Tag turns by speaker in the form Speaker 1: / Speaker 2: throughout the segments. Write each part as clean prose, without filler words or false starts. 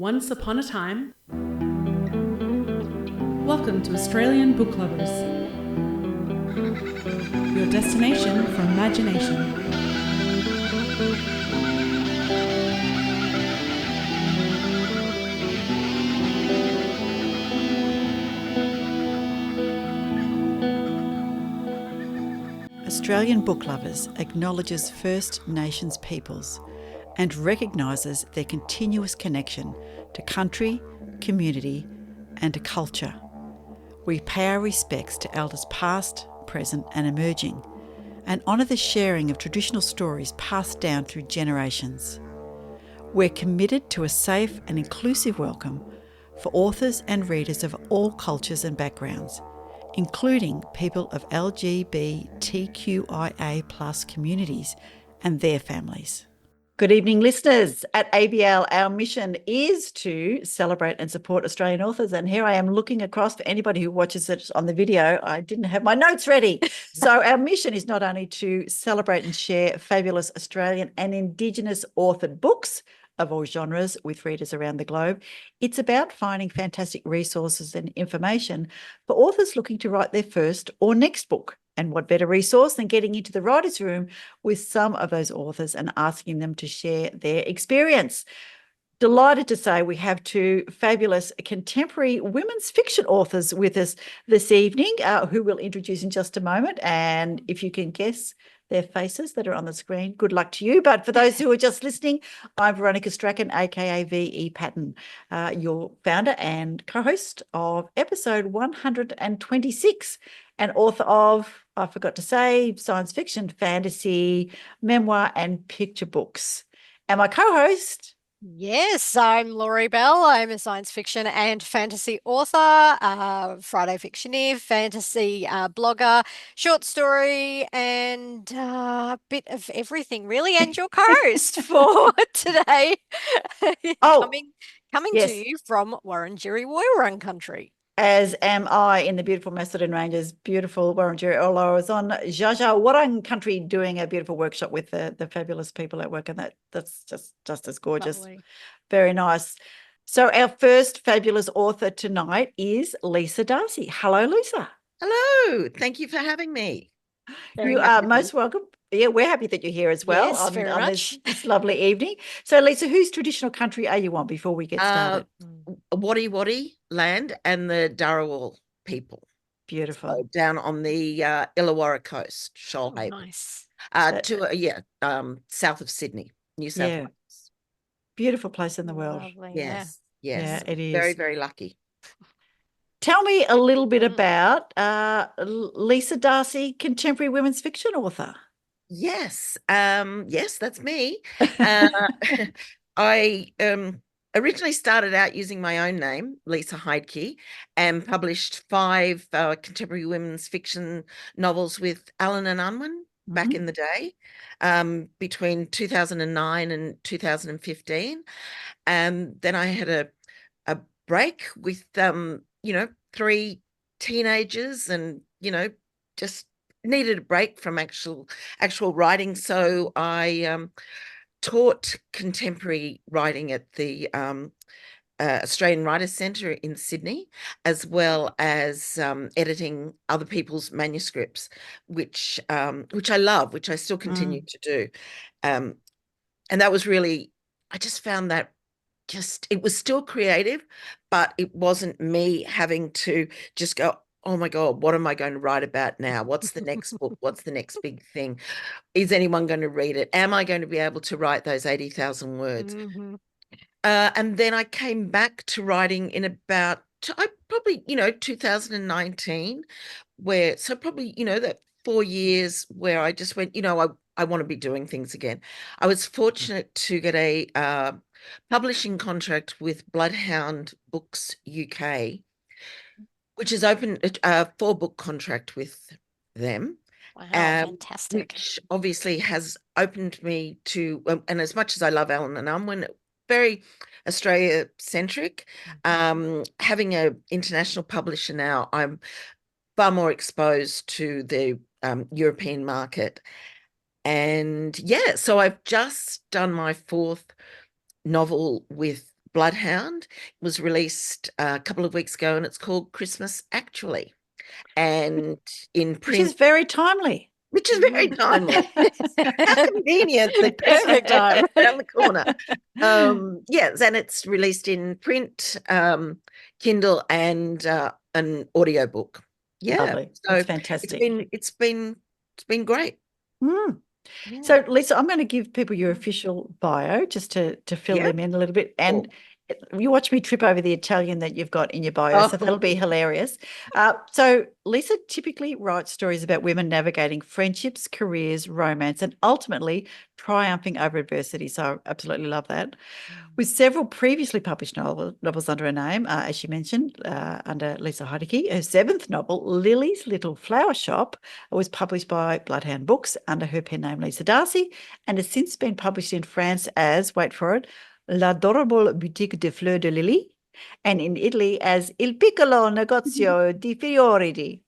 Speaker 1: Once upon a time. Welcome to Australian Book Lovers, your destination for imagination.
Speaker 2: Australian Book Lovers acknowledges First Nations peoples and recognises their continuous connection to country, community and to culture. We pay our respects to elders past, present and emerging, and honour the sharing of traditional stories passed down through generations. We're committed to a safe and inclusive welcome for authors and readers of all cultures and backgrounds, including people of LGBTQIA+ communities and their families. Good evening, listeners. At ABL, our mission is to celebrate and support Australian authors. And here I am looking across for anybody who watches it on the video. I didn't have my notes ready. So our mission is not only to celebrate and share fabulous Australian and Indigenous authored books of all genres with readers around the globe. It's about finding fantastic resources and information for authors looking to write their first or next book. And what better resource than getting into the writer's room with some of those authors and asking them to share their experience. Delighted to say we have two fabulous contemporary women's fiction authors with us this evening, who we'll introduce in just a moment. And if you can guess their faces that are on the screen, good luck to you. But for those who are just listening, I'm Veronica Strachan, aka V.E. Patton, your founder and co-host of episode 126, and author of, I forgot to say, science fiction, fantasy, memoir and picture books. And my co-host...
Speaker 3: Yes, I'm Laurie Bell. I'm a science fiction and fantasy author, Friday Fictioneer, fantasy blogger, short story, and a bit of everything, really. And your co-host for today, coming
Speaker 2: yes,
Speaker 3: to you from Wurundjeri Woiwurrung country.
Speaker 2: As am I in the beautiful Macedon Ranges, beautiful Wurundjeri. Although I was on Jaja country doing a beautiful workshop with the fabulous people at work, and that's just as gorgeous.
Speaker 3: Lovely.
Speaker 2: Very nice. So our first fabulous author tonight is Lisa Darcy. Hello, Lisa.
Speaker 4: Hello. Thank you for having me.
Speaker 2: You are most welcome. Yeah, we're happy that you're here as well.
Speaker 3: Yes,
Speaker 2: on
Speaker 3: very much.
Speaker 2: This lovely evening. So, Lisa, whose traditional country are you on before we get started?
Speaker 4: Wadi Wadi land and the Dharawal people.
Speaker 2: Beautiful.
Speaker 4: So down on the Illawarra coast, Shoalhaven.
Speaker 3: Nice.
Speaker 4: South of Sydney, New South Wales.
Speaker 2: Beautiful place in the world.
Speaker 3: Lovely,
Speaker 4: yes.
Speaker 2: Yeah, it is.
Speaker 4: Very, very lucky.
Speaker 2: Tell me a little bit about Lisa Darcy, contemporary women's fiction author.
Speaker 4: Yes, that's me. I originally started out using my own name, Lisa Heidke, and published 5 contemporary women's fiction novels with Allen and Unwin back in the day, between 2009 and 2015. And then I had a break with 3 teenagers, and just needed a break from actual writing. So I taught contemporary writing at the Australian Writers' Centre in Sydney, as well as editing other people's manuscripts, which I love, which I still continue to do. And that was really, I just found that it was still creative, but it wasn't me having to just go, oh my God, what am I going to write about now? What's the next book? What's the next big thing? Is anyone going to read it? Am I going to be able to write those 80,000 words? And then I came back to writing in about, probably, 2019, so probably, that 4 years where I just went, I want to be doing things again. I was fortunate to get a publishing contract with Bloodhound Books UK, which has opened a 4-book contract with them.
Speaker 3: Wow, fantastic.
Speaker 4: Which obviously has opened me to, and as much as I love Allen and Unwin, very Australia-centric, having an international publisher now, I'm far more exposed to the European market. And so I've just done my 4th novel with Bloodhound. It was released a couple of weeks ago, and it's called Christmas Actually. And in
Speaker 2: Which is
Speaker 4: print,
Speaker 2: very timely.
Speaker 4: which is very timely. How convenient that
Speaker 3: Perfect time.
Speaker 4: around the corner. Yes, and it's released in print, Kindle, and an audiobook. Yeah,
Speaker 2: Lovely.
Speaker 4: so
Speaker 2: That's fantastic.
Speaker 4: it's been great.
Speaker 2: Mm.
Speaker 3: Yeah.
Speaker 2: So, Lisa, I'm going to give people your official bio just to fill
Speaker 4: Yeah.
Speaker 2: them in a little bit. And you watch me trip over the Italian that you've got in your bio, so that'll be hilarious. So, Lisa typically writes stories about women navigating friendships, careers, romance, and ultimately triumphing over adversity. So, I absolutely love that. With several previously published novels under her name, as she mentioned, under Lisa Heideke. Her seventh novel, Lily's Little Flower Shop, was published by Bloodhound Books under her pen name Lisa Darcy, and has since been published in France as, wait for it, L'adorable boutique de fleurs de Lily, and in Italy as Il piccolo negozio di fiori.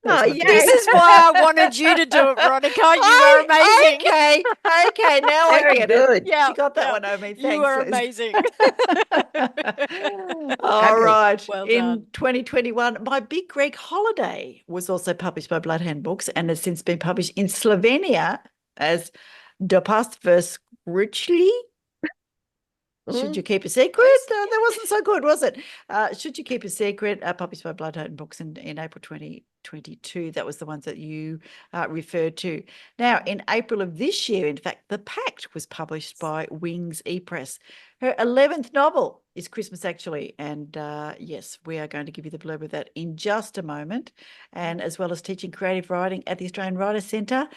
Speaker 4: Oh,
Speaker 2: There's my
Speaker 4: yay.
Speaker 3: This is why I wanted you to do it, Veronica. You are amazing.
Speaker 2: Okay, now I
Speaker 4: Very
Speaker 2: get
Speaker 4: good.
Speaker 2: it.
Speaker 3: Yeah,
Speaker 2: She got that
Speaker 3: yeah.
Speaker 2: one over me.
Speaker 3: You
Speaker 2: Thanks,
Speaker 3: are
Speaker 2: Liz.
Speaker 3: amazing.
Speaker 2: All right.
Speaker 3: Well
Speaker 2: In
Speaker 3: done.
Speaker 2: 2021, My Big Greek Holiday was also published by Bloodhound Books and has since been published in Slovenia as Dopast vs. Richly. Should You Keep a Secret? That wasn't so good, was it? Should You Keep a Secret? Published by Bloodhound Books in April 2022. That was the ones that you referred to. Now, in April of this year, in fact, The Pact was published by Wings ePress. Her 11th novel is Christmas Actually. And yes, we are going to give you the blurb of that in just a moment. And as well as teaching creative writing at the Australian Writers Centre,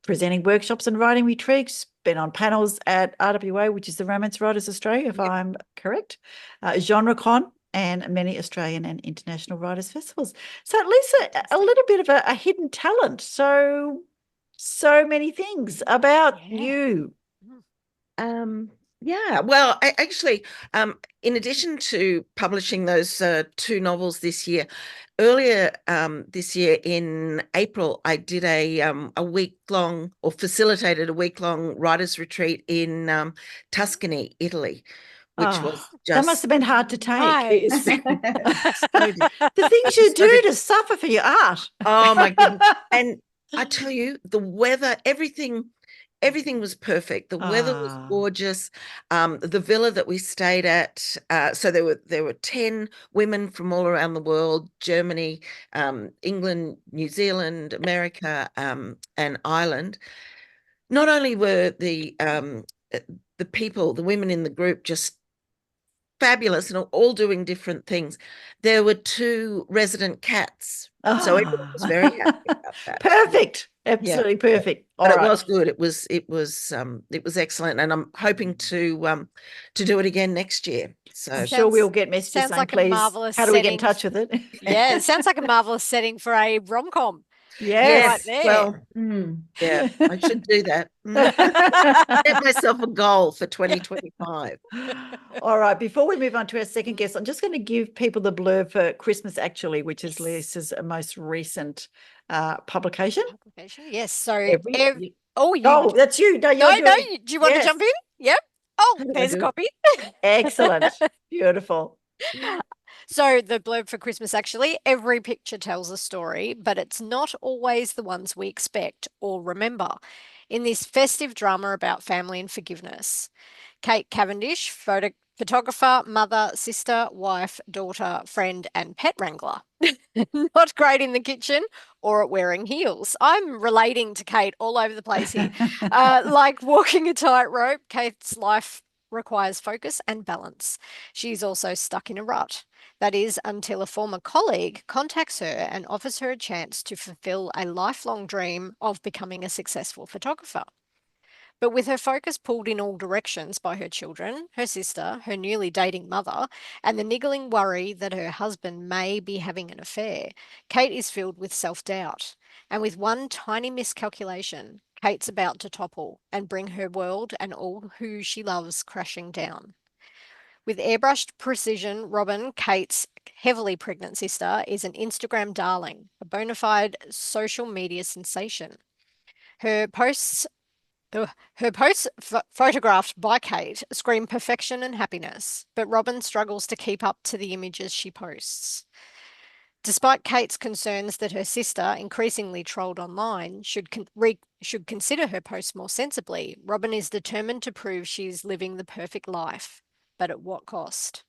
Speaker 2: presenting workshops and writing retreats, been on panels at RWA, which is the Romance Writers Australia, if I'm correct, GenreCon, and many Australian and international writers festivals. So, Lisa, a little bit of a hidden talent. So many things about you.
Speaker 4: Yeah, well, actually, in addition to publishing those two novels this year, earlier this year in April, I did a week-long, or facilitated a week-long writers' retreat in Tuscany, Italy, which was
Speaker 2: that must
Speaker 4: just
Speaker 2: have been hard to take.
Speaker 3: Nice.
Speaker 2: The things you do to suffer for your art.
Speaker 4: Oh my goodness. And I tell you, the weather, everything was perfect. The weather was gorgeous. The villa that we stayed at, so there were 10 women from all around the world, Germany, England, New Zealand, America, and Ireland. Not only were the people, the women in the group, just fabulous and all doing different things, there were 2 resident cats. So everyone was very happy about that.
Speaker 2: Perfect. Absolutely perfect.
Speaker 4: But it was good. It was excellent, and I'm hoping to do it again next year. So
Speaker 2: I'm sure we'll get messages
Speaker 3: sounds
Speaker 2: saying,
Speaker 3: like a
Speaker 2: please,
Speaker 3: marvelous
Speaker 2: how do we get in
Speaker 3: setting.
Speaker 2: touch with it?
Speaker 3: Yeah, it sounds like a marvelous setting for a rom-com.
Speaker 2: Yes.
Speaker 3: Right there.
Speaker 4: Well, yeah, I should do that. Set myself a goal for 2025.
Speaker 2: All right. Before we move on to our second guest, I'm just going to give people the blurb for Christmas Actually, which is Lisa's most recent publication.
Speaker 3: Yes. So,
Speaker 2: that's you. No,
Speaker 3: do you want to jump in? Yep. Oh, there's a copy.
Speaker 2: Excellent. Beautiful.
Speaker 3: So the blurb for Christmas Actually, every picture tells a story, but it's not always the ones we expect or remember. In this festive drama about family and forgiveness, Kate Cavendish, photographer, mother, sister, wife, daughter, friend, and pet wrangler. Not great in the kitchen or at wearing heels. I'm relating to Kate all over the place here. Like walking a tightrope, Kate's life requires focus and balance. She's also stuck in a rut. That is, until a former colleague contacts her and offers her a chance to fulfill a lifelong dream of becoming a successful photographer. But with her focus pulled in all directions by her children, her sister, her newly dating mother, and the niggling worry that her husband may be having an affair, Kate is filled with self-doubt. And with one tiny miscalculation, Kate's about to topple and bring her world and all who she loves crashing down. With airbrushed precision, Robin, Kate's heavily pregnant sister, is an Instagram darling, a bona fide social media sensation. Her posts Her posts photographed by Kate scream perfection and happiness, but Robin struggles to keep up to the images she posts. Despite Kate's concerns that her sister, increasingly trolled online, should consider her posts more sensibly, Robin is determined to prove she is living the perfect life, but at what cost?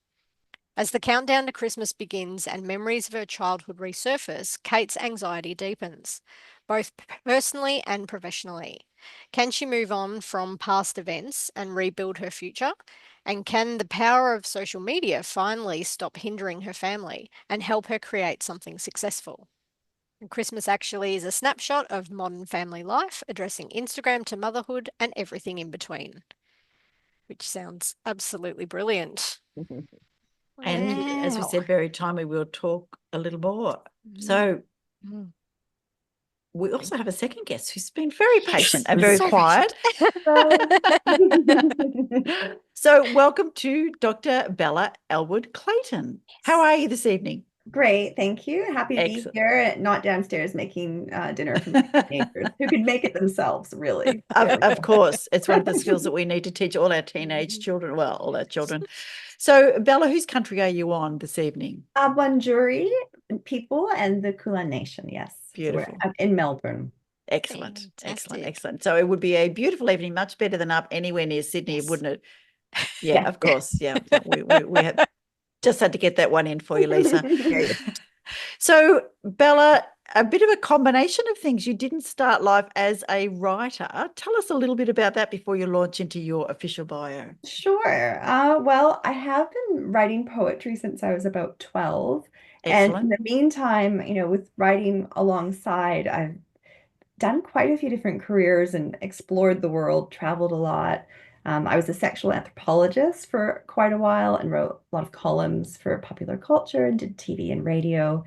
Speaker 3: As the countdown to Christmas begins and memories of her childhood resurface, Kate's anxiety deepens, both personally and professionally. Can she move on from past events and rebuild her future? And can the power of social media finally stop hindering her family and help her create something successful? And Christmas actually is a snapshot of modern family life, addressing Instagram to motherhood and everything in between, which sounds absolutely brilliant.
Speaker 2: And as we
Speaker 3: Wow.
Speaker 2: said, very timely, we'll talk a little more. So
Speaker 3: Mm.
Speaker 2: we also have a second guest who's been very patient and
Speaker 3: Yes,
Speaker 2: very
Speaker 3: so
Speaker 2: quiet. So welcome to Dr. Bella Ellwood-Clayton. How are you this evening?
Speaker 5: Great, thank you. Happy to be
Speaker 2: Excellent.
Speaker 5: here, not downstairs making dinner for my teenagers who can make it themselves, really.
Speaker 2: Of course, it's one of the skills that we need to teach all our teenage children, well, all our children. So Bella, whose country are you on this evening?
Speaker 5: Wurundjeri people and the Kulin Nation, yes.
Speaker 2: Beautiful.
Speaker 5: So I'm in Melbourne.
Speaker 2: Excellent, excellent,
Speaker 3: Fantastic.
Speaker 2: excellent. So it would be a beautiful evening, much better than up anywhere near Sydney,
Speaker 3: Yes.
Speaker 2: wouldn't it? Yeah,
Speaker 5: Yeah.
Speaker 2: of course. Yeah, we have just had to get that one in for you, Lisa. So Bella, a bit of a combination of things. You didn't start life as a writer. Tell us a little bit about that before you launch into your official bio.
Speaker 5: Sure. Well, I have been writing poetry since I was about 12. And in
Speaker 2: Excellent.
Speaker 5: the meantime, with writing alongside, I've done quite a few different careers and explored the world, traveled a lot. I was a sexual anthropologist for quite a while and wrote a lot of columns for popular culture and did TV and radio.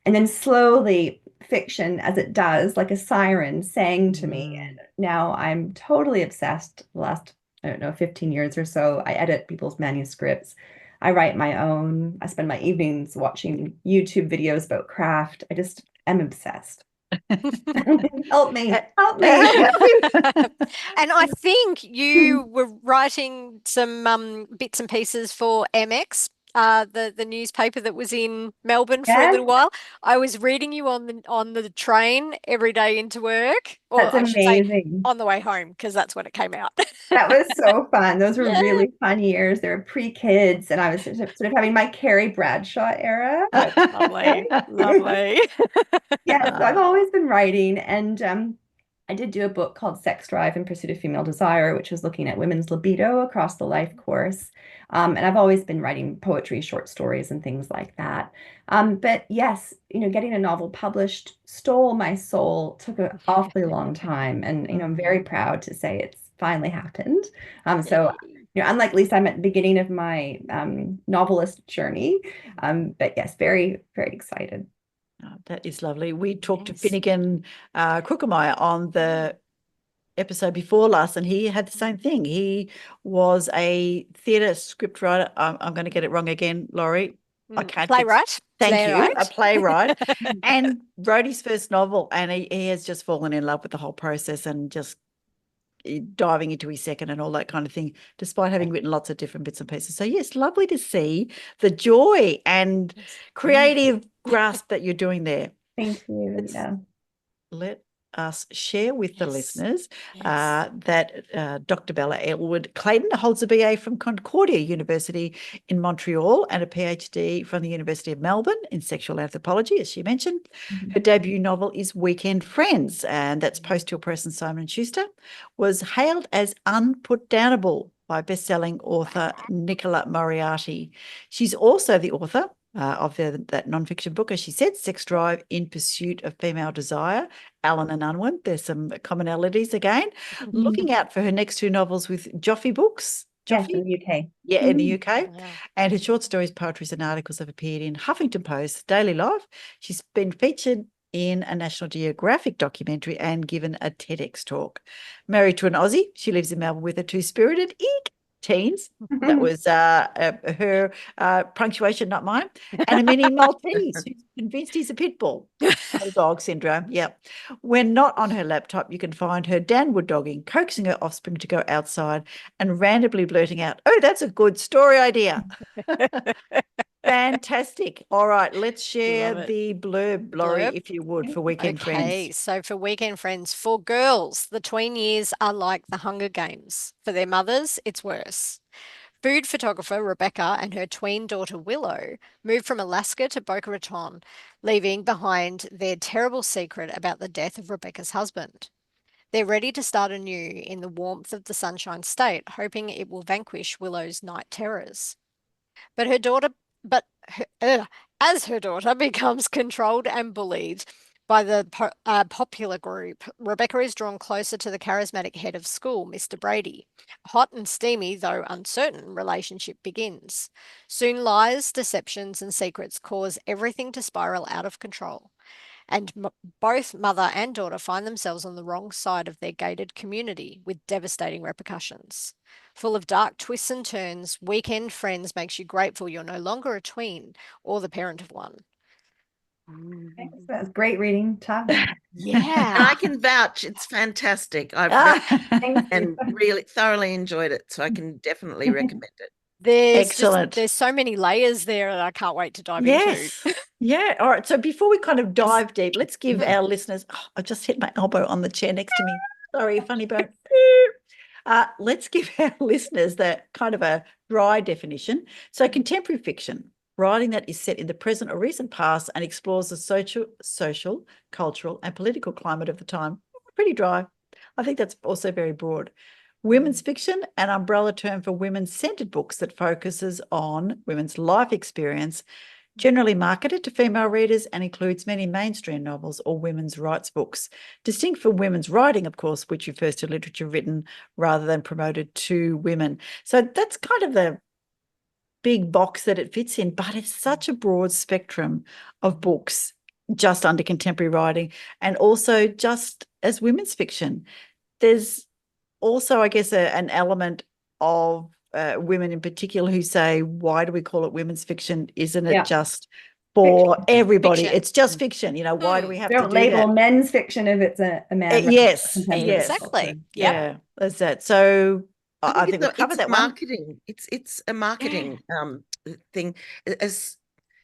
Speaker 5: And then slowly, fiction, as it does, like a siren, sang to me. And now I'm totally obsessed. The last, I don't know, 15 years or so, I edit people's manuscripts. I write my own. I spend my evenings watching YouTube videos about craft. I just am obsessed. Help me, help me.
Speaker 3: And I think you were writing some bits and pieces for MX, the newspaper that was in Melbourne for a
Speaker 5: Yes,
Speaker 3: little while. I was reading you on the train every day into work, or
Speaker 5: that's
Speaker 3: I should say
Speaker 5: amazing.
Speaker 3: on the way home, because that's when it came out.
Speaker 5: That was so fun. Those were
Speaker 3: Yeah.
Speaker 5: really fun years. They were pre-kids, and I was sort of having my Carrie Bradshaw era.
Speaker 3: Lovely, lovely.
Speaker 5: Yeah, so I've always been writing, and I did do a book called Sex Drive in Pursuit of Female Desire, which was looking at women's libido across the life course. And I've always been writing poetry, short stories, and things like that. But yes, getting a novel published stole my soul, took an awfully long time, and I'm very proud to say it's finally happened. So unlike Lisa, I'm at the beginning of my novelist journey. But yes, very, very excited.
Speaker 2: Oh, that is lovely. We talked to
Speaker 3: Yes.
Speaker 2: Finnegan Krookemeyer on the episode before last, and he had the same thing. He was a theatre script writer. I'm going to get it wrong again, Laurie. I can't.
Speaker 3: Playwright.
Speaker 2: Thank you, a
Speaker 3: Playwright.
Speaker 2: playwright, and wrote his first novel, and he has just fallen in love with the whole process and just diving into his second and all that kind of thing, despite having written lots of different bits and pieces. So yes, lovely to see the joy and creative grasp that you're doing there.
Speaker 5: Thank you.
Speaker 2: Let's-
Speaker 5: Yeah.
Speaker 2: Let us share with the
Speaker 3: Yes.
Speaker 2: listeners
Speaker 3: Yes.
Speaker 2: that Dr. Bella Ellwood-Clayton holds a BA from Concordia University in Montreal and a PhD from the University of Melbourne in sexual anthropology, as she mentioned. Her debut novel is Weekend Friends, and that's Postal Press and Simon & Schuster, was hailed as unputdownable by best-selling author Nicola Moriarty. She's also the author of that nonfiction book, as she said, Sex Drive in Pursuit of Female Desire, Alan and Unwin. There's some commonalities again. Looking out for her next two novels with Joffe Books.
Speaker 5: Yes,
Speaker 2: Joffe?
Speaker 5: in the UK.
Speaker 2: Yeah, in the UK.
Speaker 3: Wow.
Speaker 2: And her short stories, poetries and articles have appeared in Huffington Post, Daily Life. She's been featured in a National Geographic documentary and given a TEDx talk. Married to an Aussie, she lives in Melbourne with her two spirited teens. That was her punctuation, not mine. And a mini Maltese who's convinced he's a pit bull. Dog syndrome. Yep. When not on her laptop, you can find her downward dogging, coaxing her offspring to go outside and randomly blurting out, "Oh, that's a good story idea." Fantastic. All right, let's share the blurb, Laurie, if you would, for Weekend
Speaker 3: Okay,
Speaker 2: Friends.
Speaker 3: so for Weekend Friends, for girls, the tween years are like the Hunger Games. For their mothers, it's worse. Food photographer Rebecca and her tween daughter Willow moved from Alaska to Boca Raton, leaving behind their terrible secret about the death of Rebecca's husband. They're ready to start anew in the warmth of the Sunshine State, hoping it will vanquish Willow's night terrors. But her daughter, but her, as her daughter becomes controlled and bullied by the popular group, Rebecca is drawn closer to the charismatic head of school, Mr. Brady. A hot and steamy, though uncertain, relationship begins. Soon lies, deceptions, and secrets cause everything to spiral out of control. And both mother and daughter find themselves on the wrong side of their gated community with devastating repercussions. Full of dark twists and turns, Weekend Friends makes you grateful you're no longer a tween or the parent of one.
Speaker 5: Thanks. That was great reading, Tom.
Speaker 3: Yeah.
Speaker 4: And I can vouch, it's fantastic. I've read
Speaker 5: Thanks.
Speaker 4: and really thoroughly enjoyed it, so I can definitely recommend it.
Speaker 2: Excellent.
Speaker 3: There's so many layers there that I can't wait to dive
Speaker 2: Yes.
Speaker 3: into.
Speaker 2: Yeah. All right. So before we kind of dive deep, let's give our listeners, I just hit my elbow on the chair next to me. Sorry, funny bone. Let's give our listeners that kind of a dry definition. So contemporary fiction, writing that is set in the present or recent past and explores the social, cultural, and political climate of the time. Pretty dry. I think that's also very broad. Women's fiction, an umbrella term for women-centered books that focuses on women's life experience, generally marketed to female readers and includes many mainstream novels or women's rights books. Distinct from women's writing, of course, which refers to literature written rather than promoted to women. So that's kind of the big box that it fits in, but it's such a broad spectrum of books just under contemporary writing and also just as women's fiction. There's also, I guess, an element of women in particular who say, why do we call it women's fiction? Isn't it just for everybody?
Speaker 3: Fiction.
Speaker 2: It's just fiction. Why do we have to
Speaker 5: Don't
Speaker 2: do
Speaker 5: label
Speaker 2: that?
Speaker 5: men's fiction if it's a man.
Speaker 2: Yes,
Speaker 5: Yes.
Speaker 3: Exactly.
Speaker 2: Yeah, that's that. So I think we've covered that one.
Speaker 4: Marketing. It's a marketing thing. As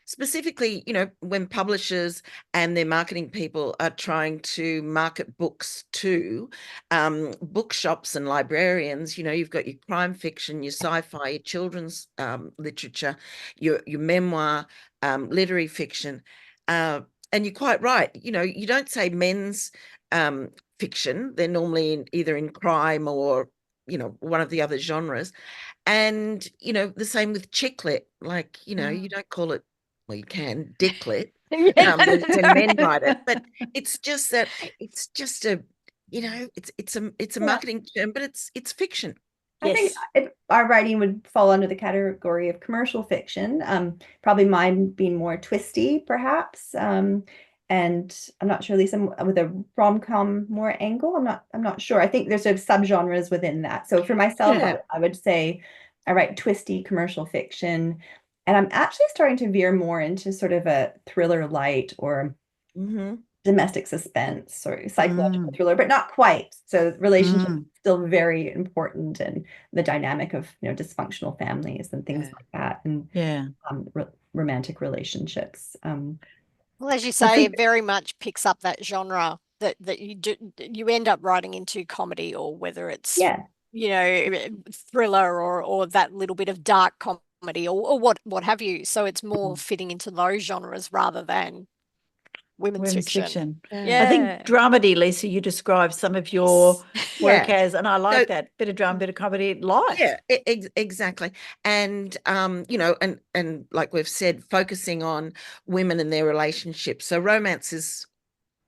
Speaker 4: specifically, when publishers and their marketing people are trying to market books to bookshops and librarians, you've got your crime fiction, your sci-fi, your children's literature, your memoir, literary fiction. And you're quite right. You don't say men's fiction. They're normally either in crime or one of the other genres. And the same with chick lit, like you don't call it, well, you can dick lit when men write it, but it's just that it's just a it's a marketing term, but it's fiction.
Speaker 5: I think our writing would fall under the category of commercial fiction. Probably mine being more twisty, perhaps. And I'm not sure, Lisa, with a rom-com more angle. I'm not sure. I think there's sort of subgenres within that. So for myself, I would say I write twisty commercial fiction, and I'm actually starting to veer more into sort of a thriller light or domestic suspense or psychological thriller, but not quite. So relationships still very important, and the dynamic of dysfunctional families and things like that, and romantic relationships.
Speaker 3: Well, as you say, it very much picks up that genre that you end up writing into comedy, or whether it's thriller or that little bit of dark comedy or what have you. So it's more fitting into those genres rather than women's fiction.
Speaker 2: I think dramedy, Lisa, you described some of your work as, and I like that, bit of drama, bit of comedy, light.
Speaker 4: Yeah, exactly. And and like we've said, focusing on women and their relationships. So romance is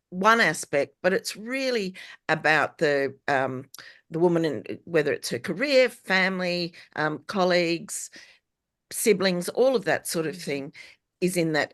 Speaker 4: one aspect, but it's really about the woman, and whether it's her career, family, colleagues, siblings, all of that sort of thing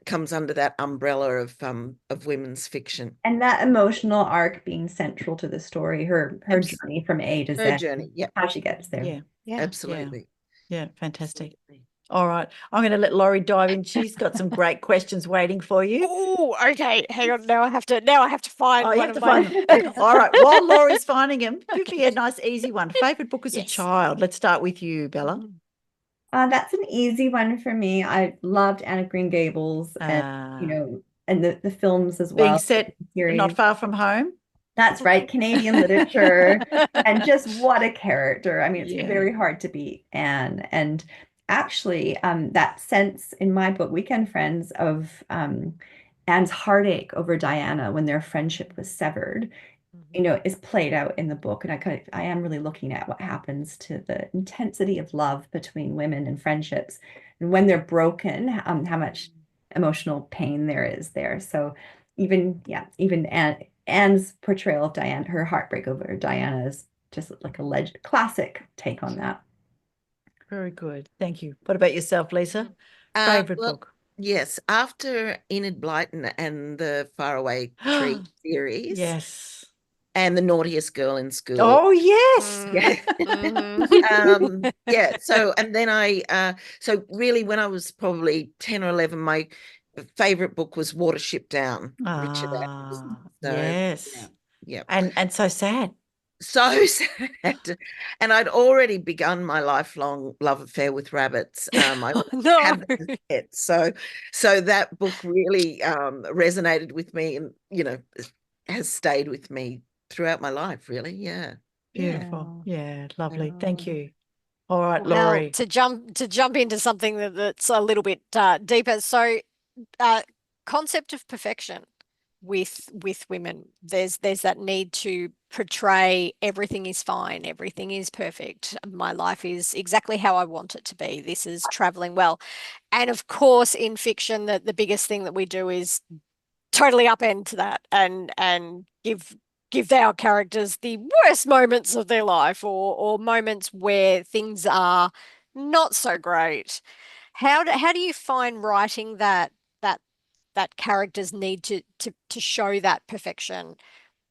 Speaker 4: comes under that umbrella of women's fiction.
Speaker 5: And that emotional arc being central to the story, her journey from A to Z.
Speaker 4: Her journey,
Speaker 5: how she gets there.
Speaker 2: Yeah.
Speaker 3: Yeah.
Speaker 4: Absolutely.
Speaker 2: Yeah, fantastic.
Speaker 4: Absolutely.
Speaker 2: All right. I'm going to let Laurie dive in. She's got some great questions waiting for you.
Speaker 3: Oh, okay. Hang on. Now I have to find
Speaker 2: Oh, you
Speaker 3: one
Speaker 2: have
Speaker 3: of
Speaker 2: to
Speaker 3: my
Speaker 2: find them. All right. While Laurie's finding him, give me a nice, easy one. Favorite book as a
Speaker 3: Yes.
Speaker 2: child. Let's start with you, Bella.
Speaker 3: Mhm.
Speaker 5: That's an easy one for me. I loved Anne of Green Gables and and the films as
Speaker 2: Being
Speaker 5: well.
Speaker 2: set
Speaker 5: Series.
Speaker 2: not far from home.
Speaker 5: That's right, Canadian literature. And just what a character. I mean, it's
Speaker 2: Yeah.
Speaker 5: very hard to beat Anne. And actually, that sense in my book, Weekend Friends, of Anne's heartache over Diana when their friendship was severed, is played out in the book. And I am really looking at what happens to the intensity of love between women and friendships. And when they're broken, how much emotional pain there is there. So even Anne's portrayal of Diana, her heartbreak over Diana, is just like a classic take on that.
Speaker 2: Very good. Thank you. What about yourself, Lisa? Favorite book?
Speaker 4: Yes, after Enid Blyton and the Faraway Tree series.
Speaker 2: Yes.
Speaker 4: And the naughtiest girl in school.
Speaker 2: Oh, yes.
Speaker 4: Yeah. So, and then so really when I was probably 10 or 11, my favorite book was Watership Down, Richard Adams. So,
Speaker 2: yes.
Speaker 4: Yeah.
Speaker 2: And so sad.
Speaker 4: So sad. And I'd already begun my lifelong love affair with rabbits. I had them as pets. So that book really resonated with me and, has stayed with me throughout my life, really. Yeah.
Speaker 2: Beautiful. Yeah, lovely. Thank you. All right,
Speaker 3: Well,
Speaker 2: Laurie.
Speaker 3: to jump into something that's a little bit deeper. So, concept of perfection with women. There's that need to portray everything is fine, everything is perfect. My life is exactly how I want it to be. This is traveling well. And of course, in fiction, the biggest thing that we do is totally upend to that and give our characters the worst moments of their life or moments where things are not so great. How do you find writing that characters need to show that perfection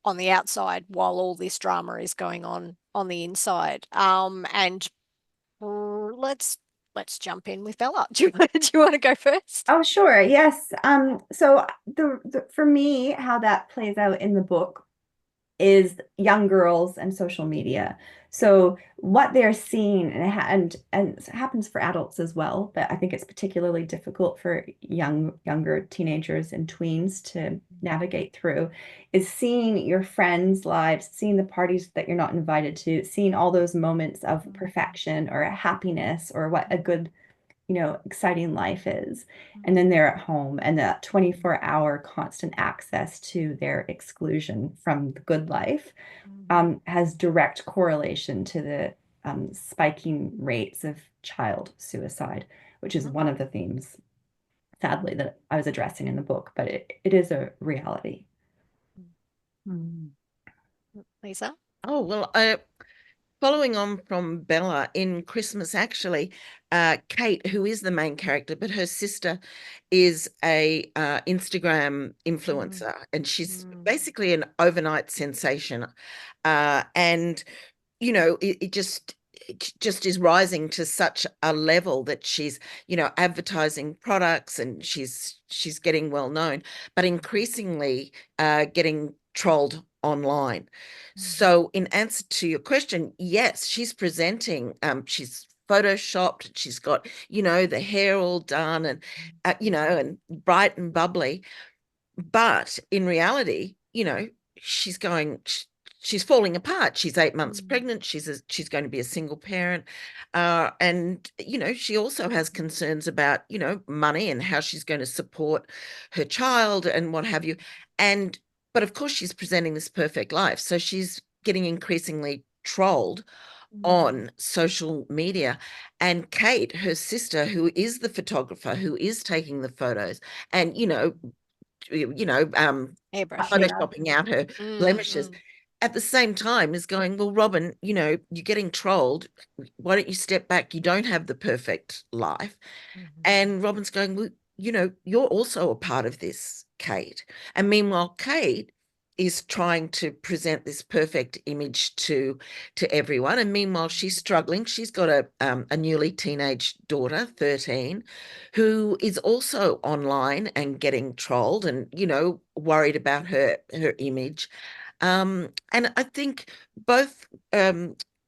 Speaker 3: on the outside while all this drama is going on the inside? And let's jump in with Bella. Do you want to go first?
Speaker 5: Oh, sure. Yes. So for me, how that plays out in the book is young girls and social media. So what they're seeing, and it happens for adults as well, but I think it's particularly difficult for younger teenagers and tweens to navigate through, is seeing your friends' lives, seeing the parties that you're not invited to, seeing all those moments of perfection or happiness or what a good exciting life is. And then they're at home and that 24-hour constant access to their exclusion from the good life has direct correlation to the spiking rates of child suicide, which is one of the themes, sadly, that I was addressing in the book, but it is a reality.
Speaker 3: Lisa?
Speaker 4: Oh, well, following on from Bella, in Christmas, actually, Kate, who is the main character, but her sister is a Instagram influencer, and she's basically an overnight sensation. And, it just is rising to such a level that she's, advertising products and she's getting well known, but increasingly getting trolled online. So in answer to your question, yes, she's presenting, she's photoshopped, she's got, the hair all done and, and bright and bubbly. But in reality, she's falling apart. She's 8 months pregnant. She's going to be a single parent. And, she also has concerns about, money and how she's going to support her child and what have you. But of course, she's presenting this perfect life. So she's getting increasingly trolled on social media. And Kate, her sister, who is the photographer, who is taking the photos and, photoshopping out her blemishes, at the same time is going, well, Robin, you're getting trolled. Why don't you step back? You don't have the perfect life. And Robin's going, well, you're also a part of this, Kate. And meanwhile, Kate is trying to present this perfect image to everyone, and meanwhile she's struggling. She's got a newly teenage daughter, 13, who is also online and getting trolled and, you know, worried about her image. And I think both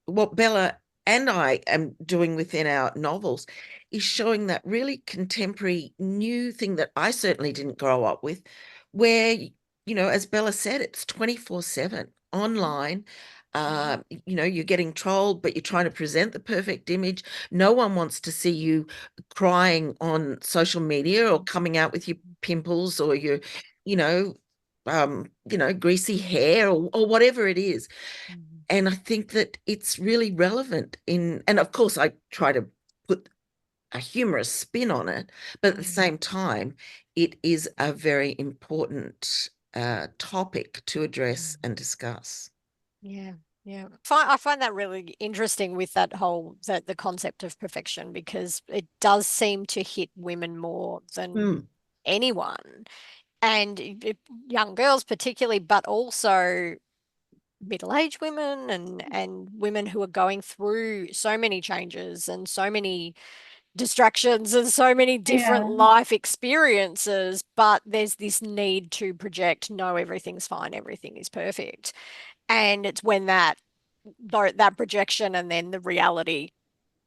Speaker 4: what Bella and I am doing within our novels is showing that really contemporary new thing that I certainly didn't grow up with, where, you know, as Bella said, it's 24/7 online. You know, you're getting trolled, but you're trying to present the perfect image. No one wants to see you crying on social media or coming out with your pimples or your, you know, greasy hair or whatever it is. And I think that it's really relevant and of course I try to put a humorous spin on it, but at the same time, it is a very important topic to address and discuss.
Speaker 3: Yeah. Yeah. I find that really interesting with that whole the concept of perfection, because it does seem to hit women more than anyone, and young girls particularly, but also middle-aged women and women who are going through so many changes and so many distractions and so many different life experiences, but there's this need to project, no, everything's fine, everything is perfect. And it's when that projection and then the reality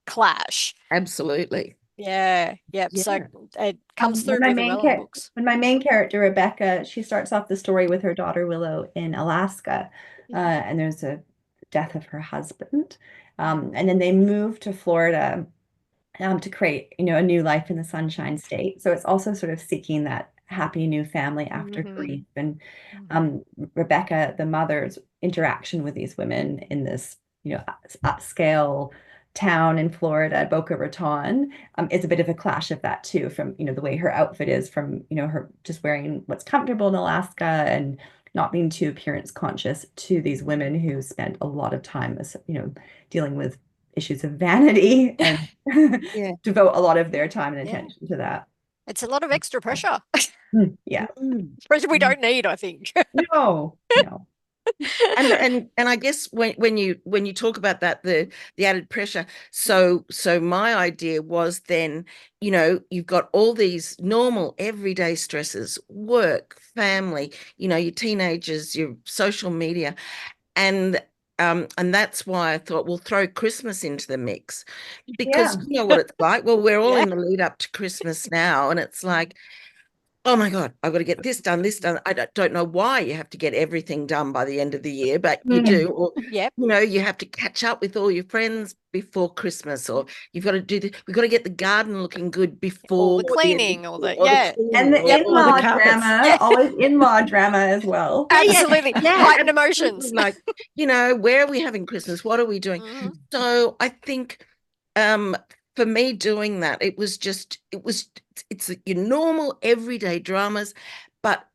Speaker 3: clash.
Speaker 4: Absolutely.
Speaker 3: Yeah. Yep. So
Speaker 4: Yeah.
Speaker 3: it comes through really well in the books.
Speaker 5: When my main character, Rebecca, she starts off the story with her daughter Willow in Alaska, and there's a death of her husband. And then they move to Florida to create, you know, a new life in the Sunshine State. So it's also sort of seeking that happy new family after grief. And Rebecca, the mother's interaction with these women in this, you know, upscale town in Florida, Boca Raton, is a bit of a clash of that too, from, you know, the way her outfit is, from, you know, her just wearing what's comfortable in Alaska and not being too appearance conscious, to these women who spent a lot of time, you know, dealing with issues of vanity and devote a lot of their time and attention to that.
Speaker 3: It's a lot of extra pressure.
Speaker 5: Yeah.
Speaker 3: Pressure we don't need, I think.
Speaker 5: No.
Speaker 4: And I guess when you talk about that, the added pressure, so my idea was then, you know, you've got all these normal everyday stresses, work, family, you know, your teenagers, your social media, and that's why I thought we'll throw Christmas into the mix, because you know what it's like. Well, we're all in the lead up to Christmas now, and it's like, oh my God, I've got to get this done. I don't know why you have to get everything done by the end of the year, but you do. Or, you know, you have to catch up with all your friends before Christmas, or you've got to do we've got to get the garden looking good before
Speaker 3: all the cleaning,
Speaker 5: and the in-law drama, always in-law drama as well.
Speaker 3: Absolutely. Heightened emotions.
Speaker 4: Like, you know, where are we having Christmas? What are we doing? So I think for me doing that, it's your normal everyday dramas, but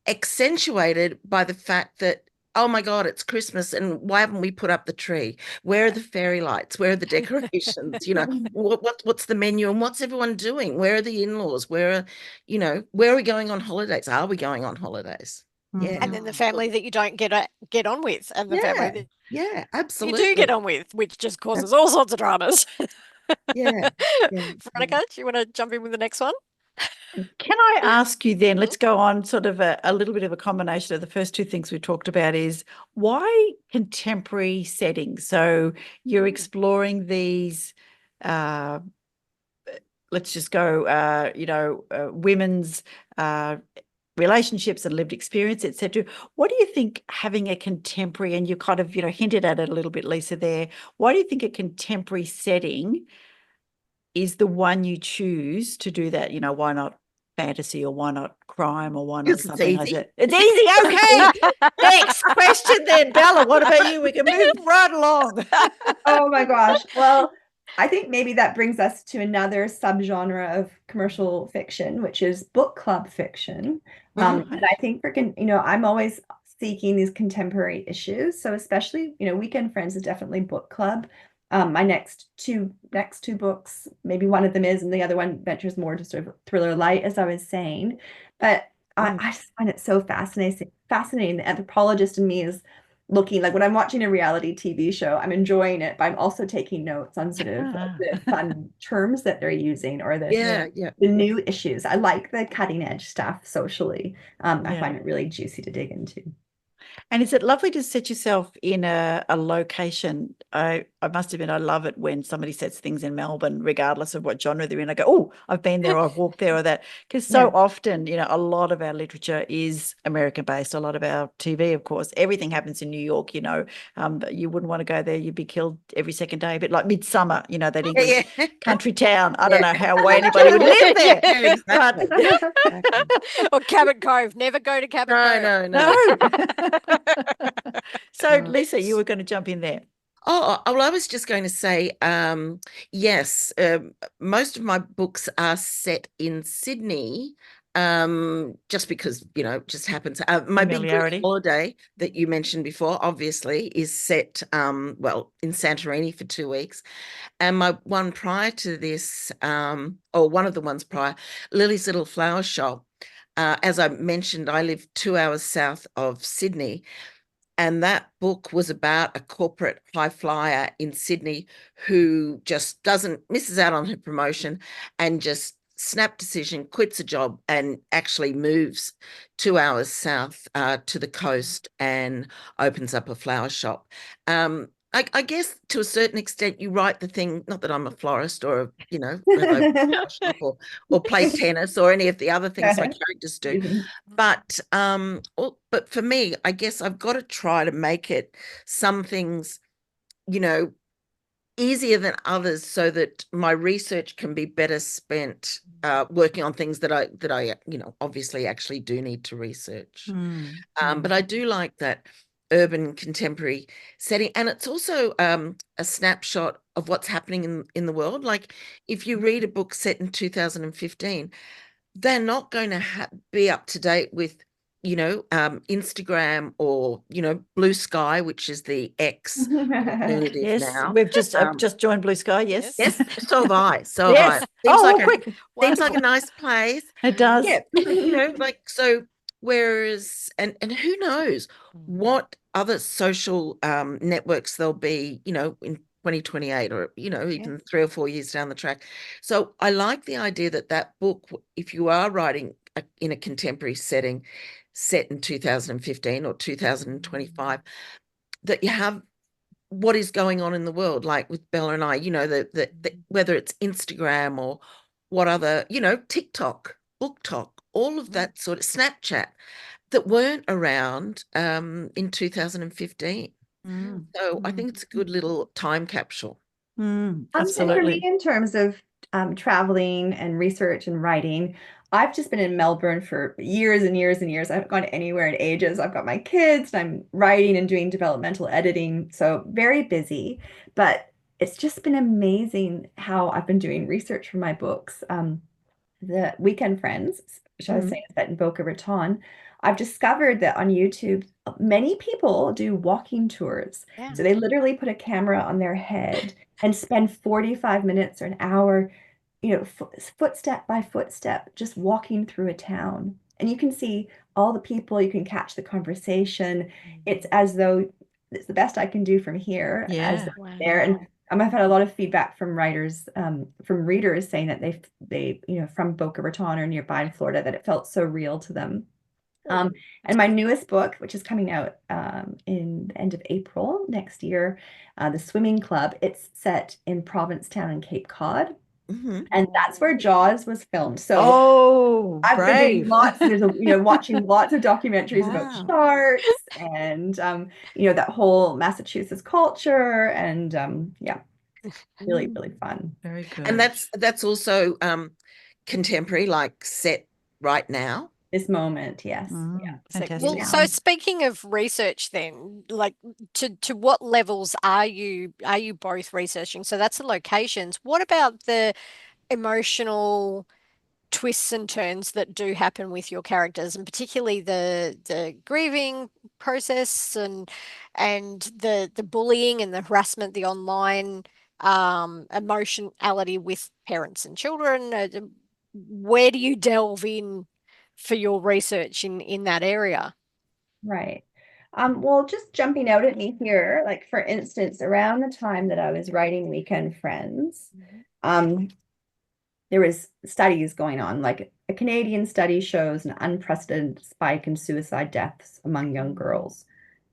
Speaker 4: accentuated by the fact that, oh my God, it's Christmas, and why haven't we put up the tree? Where are the fairy lights? Where are the decorations? You know, what's the menu, and what's everyone doing? Where are the in-laws? Where are we going on holidays? Are we going on holidays? Yeah.
Speaker 3: And then the family that you don't get on with, and the family that
Speaker 4: absolutely
Speaker 3: you do get on with, which just causes all sorts of dramas. Veronica, do you want to jump in with the next one?
Speaker 2: Can I ask you then, let's go on sort of a little bit of a combination of the first two things we talked about, is why contemporary settings? So you're exploring these, let's just go, women's relationships and lived experience, etc. What do you think having a contemporary, and you kind of, hinted at it a little bit, Lisa, there, why do you think a contemporary setting is the one you choose to do that? Why not fantasy, or why not crime, or why not something like that? It's easy. Okay. Next question then. Bella, what about you? We can move right along.
Speaker 5: Oh my gosh. Well, I think maybe that brings us to another subgenre of commercial fiction, which is book club fiction. And I think I'm always seeking these contemporary issues. So especially, Weekend Friends is definitely book club. My next two books, maybe one of them is, and the other one ventures more to sort of thriller light, as I was saying. But I just find it so fascinating. The anthropologist in me is looking like when I'm watching a reality TV show, I'm enjoying it, but I'm also taking notes on sort of the fun terms that they're using or
Speaker 4: Yeah, yeah.
Speaker 5: the new issues. I like the cutting edge stuff socially. I
Speaker 2: Yeah.
Speaker 5: find it really juicy to dig into.
Speaker 2: And is it lovely to set yourself in a location? I must admit, I love it when somebody sets things in Melbourne, regardless of what genre they're in. I go, oh, I've been there, or I've walked there, or that. Because so often, a lot of our literature is American based. A lot of our TV, of course, everything happens in New York. You wouldn't want to go there. You'd be killed every second day. A bit like Midsummer, that English country town. I don't know how anybody would live there.
Speaker 4: Yeah, exactly.
Speaker 3: Or Cabot Cove. Never go to Cabot Cove.
Speaker 2: No. So, Lisa, you were going to jump in there.
Speaker 4: Oh, well, I was just going to say, yes, most of my books are set in Sydney, just because, it just happens. My big Greek holiday that you mentioned before, obviously, is set, well, in Santorini for 2 weeks. And my one prior to this, or one of the ones prior, Lily's Little Flower Shop. As I mentioned, I live 2 hours south of Sydney. And that book was about a corporate high flyer in Sydney who just misses out on her promotion and just snap decision, quits a job and actually moves 2 hours south to the coast and opens up a flower shop. I guess to a certain extent you write the thing, not that I'm a florist or, or play tennis or any of the other things my characters do. But for me, I guess I've got to try to make it some things, easier than others so that my research can be better spent working on things that I obviously actually do need to research. But I do like that urban contemporary setting, and it's also a snapshot of what's happening in the world. Like if you read a book set in 2015, they're not going to be up to date with Instagram or Blue Sky, which is the X alternative
Speaker 2: yes,
Speaker 4: now.
Speaker 2: we've just joined Blue Sky. Yes,
Speaker 4: so have I.
Speaker 2: Yes.
Speaker 4: Seems like a nice place.
Speaker 2: It does.
Speaker 4: Yeah, so. Whereas, and who knows what other social networks there'll be, in 2028 or, even 3 or 4 years down the track. So I like the idea that book, if you are writing in a contemporary setting set in 2015 or 2025, that you have what is going on in the world, like with Bella and I, whether it's Instagram or what other, TikTok, BookTok, all of that sort of Snapchat that weren't around in 2015. So I think it's a good little time capsule.
Speaker 5: And for
Speaker 2: Absolutely.
Speaker 5: me, in terms of traveling and research and writing, I've just been in Melbourne for years and years and years. I haven't gone anywhere in ages. I've got my kids and I'm writing and doing developmental editing, so very busy. But it's just been amazing how I've been doing research for my books. The Weekend Friends, which I was saying is set in Boca Raton. I've discovered that on YouTube, many people do walking tours. So they literally put a camera on their head and spend 45 minutes or an hour, footstep by footstep, just walking through a town. And you can see all the people, you can catch the conversation. It's as though it's the best I can do from here as there. And I've had a lot of feedback from writers, from readers saying that they, from Boca Raton or nearby in Florida, that it felt so real to them. And my newest book, which is coming out in the end of April next year, The Swimming Club, it's set in Provincetown and Cape Cod. And that's where Jaws was filmed. So I've been doing watching lots of documentaries about sharks and that whole Massachusetts culture and really, really fun.
Speaker 2: Very good.
Speaker 4: And that's also contemporary, like set right now.
Speaker 5: This moment, yes.
Speaker 2: Yeah. Fantastic.
Speaker 3: Well, so speaking of research then, like to what levels are you both researching? So that's the locations. What about the emotional twists and turns that do happen with your characters, and particularly the grieving process and the bullying and the harassment, the online emotionality with parents and children? Where do you delve in for your research in that area?
Speaker 5: Right. Well, just jumping out at me here, like for instance, around the time that I was writing Weekend Friends, there was studies going on, like a Canadian study shows an unprecedented spike in suicide deaths among young girls.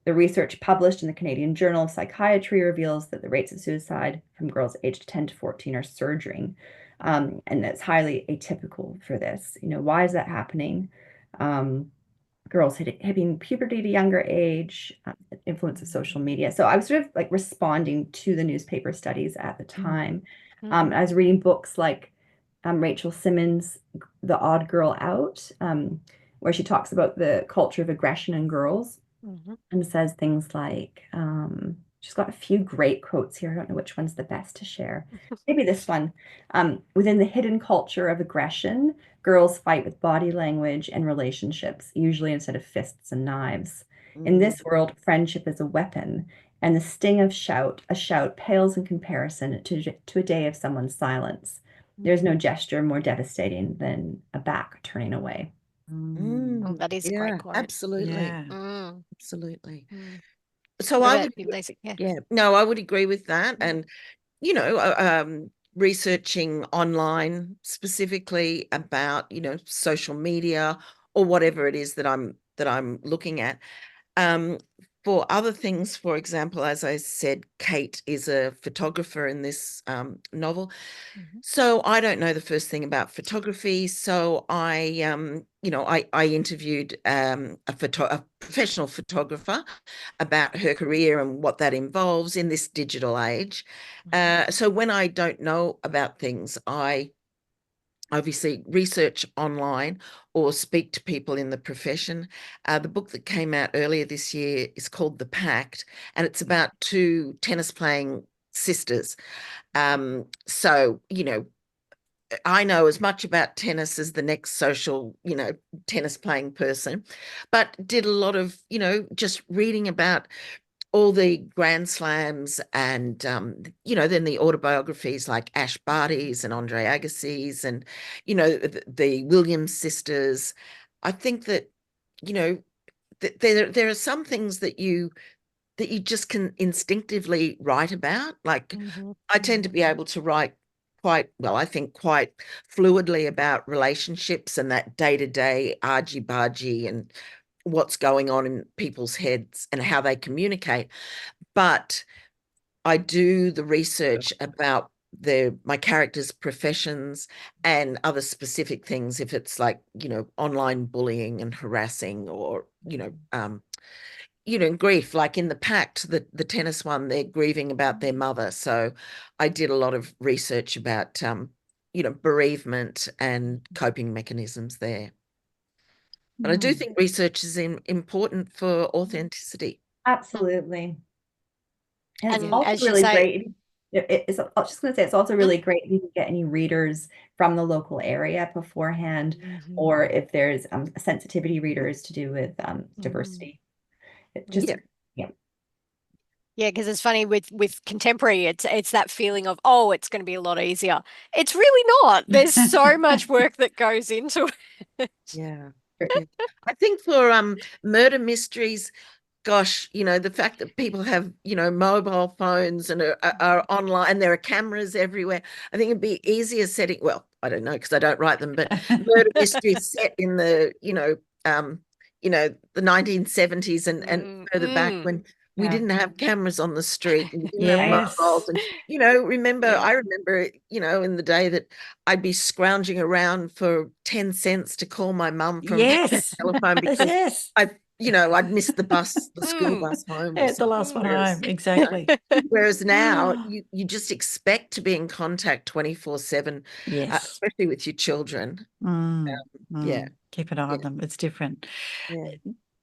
Speaker 5: The research published in the Canadian Journal of Psychiatry reveals that the rates of suicide from girls aged 10 to 14 are surging. And that's highly atypical for this. Why is that happening? Girls hitting puberty at a younger age, influence of social media. So I was sort of like responding to the newspaper studies at the time. I was reading books like Rachel Simmons' The Odd Girl Out, where she talks about the culture of aggression in girls and says things like, she's got a few great quotes here. I don't know which one's the best to share. Maybe this one. Within the hidden culture of aggression, girls fight with body language and relationships, usually instead of fists and knives. In this world, friendship is a weapon, and the sting of a shout pales in comparison to a day of someone's silence. There's no gesture more devastating than a back turning away.
Speaker 3: Oh, that is a great quote.
Speaker 4: Absolutely.
Speaker 2: Yeah.
Speaker 4: Absolutely.
Speaker 3: So
Speaker 4: So
Speaker 3: what
Speaker 4: I
Speaker 3: about
Speaker 4: would,
Speaker 3: you, Lisa? Yeah.
Speaker 4: no, I would agree with that. And, researching online specifically about, social media or whatever it is that I'm looking at. For other things, for example, as I said, Kate is a photographer in this novel. So I don't know the first thing about photography. So I interviewed a professional photographer about her career and what that involves in this digital age. So when I don't know about things, I obviously research online or speak to people in the profession. The book that came out earlier this year is called The Pact, and it's about two tennis playing sisters. So, I know as much about tennis as the next social, tennis playing person, but did a lot of, just reading about all the Grand Slams and, then the autobiographies like Ash Barty's and Andre Agassi's and, the Williams sisters. I think that, there are some things that you just can instinctively write about. Like I tend to be able to write quite fluidly about relationships and that day-to-day argy-bargy and what's going on in people's heads and how they communicate. But I do the research about my characters' professions and other specific things, if it's like, online bullying and harassing or, grief, like in The Pact, the tennis one, they're grieving about their mother. So I did a lot of research about, bereavement and coping mechanisms there. But I do think research is important for authenticity.
Speaker 5: Absolutely. And it's
Speaker 3: And
Speaker 5: also
Speaker 3: as you
Speaker 5: really
Speaker 3: say-
Speaker 5: great. I was just going to say, it's also really great if you can get any readers from the local area beforehand, or if there's sensitivity readers to do with diversity. It just,
Speaker 3: Yeah, because it's funny with contemporary, it's that feeling of, oh, it's going to be a lot easier. It's really not. There's so much work that goes into it.
Speaker 4: Yeah. I think for murder mysteries, gosh, the fact that people have, mobile phones and are online and there are cameras everywhere, I think it'd be easier setting, well, I don't know because I don't write them, but murder mysteries set in the, the 1970s and further back when we didn't have cameras on the street and we didn't have mobiles. And, I remember, in the day that I'd be scrounging around for 10 cents to call my mum from the telephone because I'd missed the bus, the school bus home.
Speaker 2: Yeah, the last one home, exactly.
Speaker 4: Whereas now you just expect to be in contact 24/7, especially with your children. Yeah.
Speaker 2: Keep an eye on them. It's different.
Speaker 4: Yeah.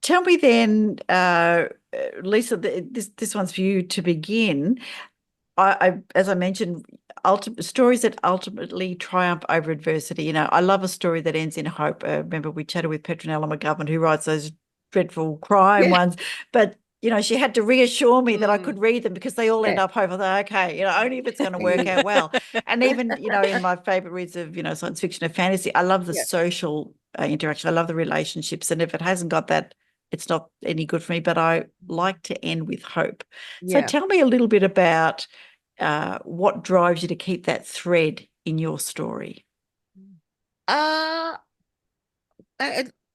Speaker 2: Tell me then, Lisa, this one's for you to begin. I as I mentioned, stories that ultimately triumph over adversity. I love a story that ends in hope. Remember we chatted with Petronella McGovern, who writes those dreadful crime ones, but she had to reassure me that I could read them because they all end
Speaker 4: Yeah.
Speaker 2: up over there. Okay, only if it's going to work out well. And even, in my favorite reads of, science fiction and fantasy, I love the
Speaker 4: Yeah.
Speaker 2: social interaction. I love the relationships. And if it hasn't got that, it's not any good for me, but I like to end with hope. So
Speaker 4: Yeah.
Speaker 2: tell me a little bit about what drives you to keep that thread in your story.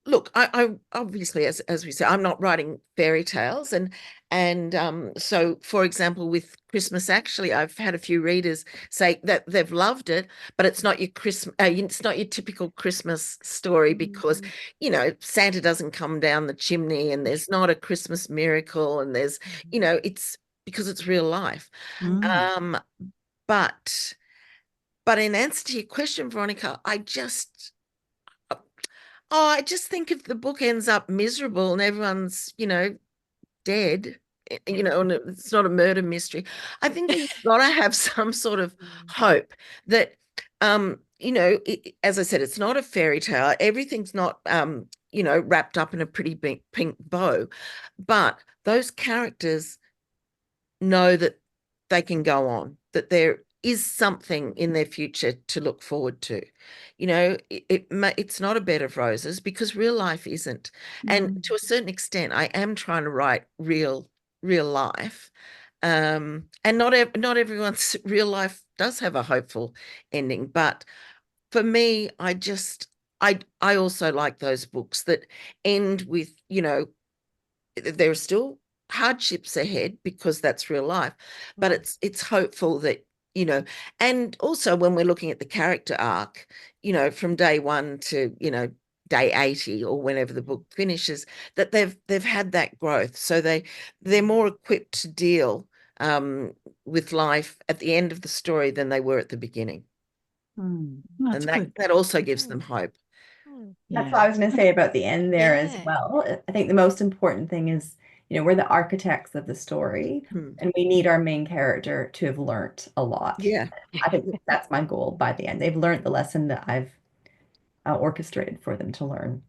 Speaker 4: Look, I obviously, as we say, I'm not writing fairy tales, and so, for example, with Christmas, actually, I've had a few readers say that they've loved it, but it's not your it's not your typical Christmas story because Santa doesn't come down the chimney, and there's not a Christmas miracle, and there's it's because it's real life.
Speaker 2: Mm.
Speaker 4: But in answer to your question, Veronica, I just think if the book ends up miserable and everyone's, dead, and it's not a murder mystery, I think that you've got to have some sort of hope that, as I said, it's not a fairy tale. Everything's not, wrapped up in a pretty pink bow, but those characters know that they can go on, that there is something in their future to look forward to. It's not a bed of roses because real life isn't. And to a certain extent, I am trying to write real life. And not everyone's real life does have a hopeful ending. But for me, I also like those books that end with, there are still hardships ahead because that's real life, but it's hopeful that, and also when we're looking at the character arc, from day one to, day 80 or whenever the book finishes, that they've had that growth, so they're more equipped to deal with life at the end of the story than they were at the beginning.
Speaker 2: That's
Speaker 4: And
Speaker 2: good.
Speaker 4: that also gives them hope.
Speaker 5: That's what I was going to say about the end there as well. I think the most important thing is, we're the architects of the story, and we need our main character to have learnt a lot.
Speaker 4: Yeah.
Speaker 5: I think that's my goal by the end. They've learned the lesson that I've orchestrated for them to learn.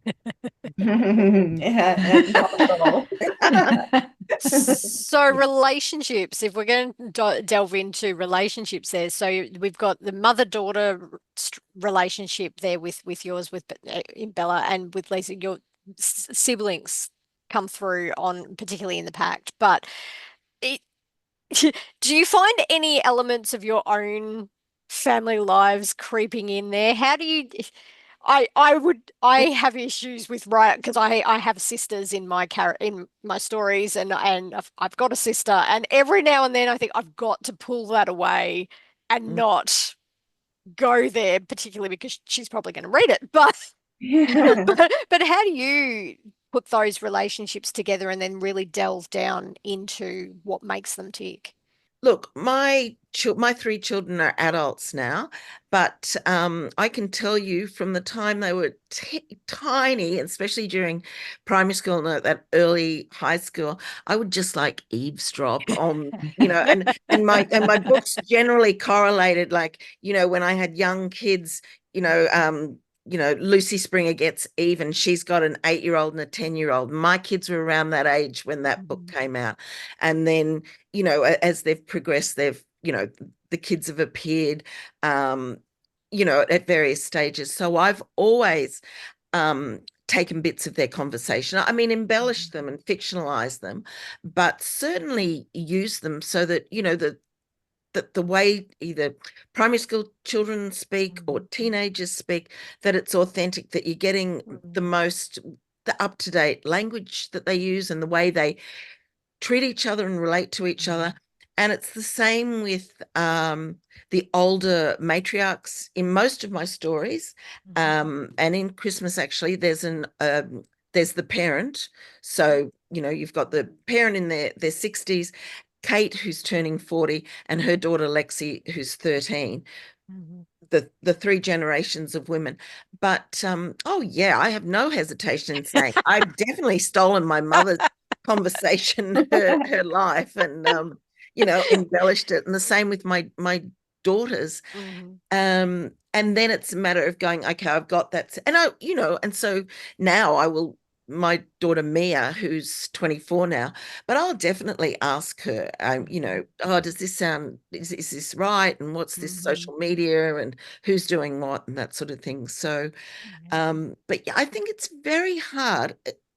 Speaker 3: So relationships, if we're going to delve into relationships there, so we've got the mother-daughter relationship there with yours, with in Bella, and with Lisa, your siblings come through on, particularly in the pact. But do you find any elements of your own family lives creeping in there? How do you? I have issues with because I have sisters in my stories, and I've got a sister, and every now and then I think I've got to pull that away and not go there, particularly because she's probably going to read it. But but how do you put those relationships together and then really delve down into what makes them tick?
Speaker 4: Look, my three children are adults now, but I can tell you from the time they were tiny, especially during primary school and that early high school, I would just like eavesdrop on, and my books generally correlated, like, when I had young kids, Lucy Springer gets Eve, and she's got an 8-year-old and a 10-year-old. My kids were around that age when that book came out. And then, as they've progressed, the kids have appeared, at various stages. So I've always taken bits of their conversation. I mean, embellished them and fictionalized them, but certainly used them so that, the way either primary school children speak or teenagers speak, that it's authentic, that you're getting the up-to-date language that they use and the way they treat each other and relate to each other. And it's the same with the older matriarchs in most of my stories. And in Christmas, actually, there's the parent. So, you've got the parent in their 60s, Kate, who's turning 40, and her daughter Lexi, who's 13. The three generations of women. But I have no hesitation in saying I've definitely stolen my mother's conversation, her life, and embellished it. And the same with my daughters. And then it's a matter of going, okay, I've got that, and and so now I will my daughter Mia, who's 24 now, but I'll definitely ask her, oh, does this sound, is this right? And what's this social media and who's doing what and that sort of thing. So, but yeah, I think it's very hard.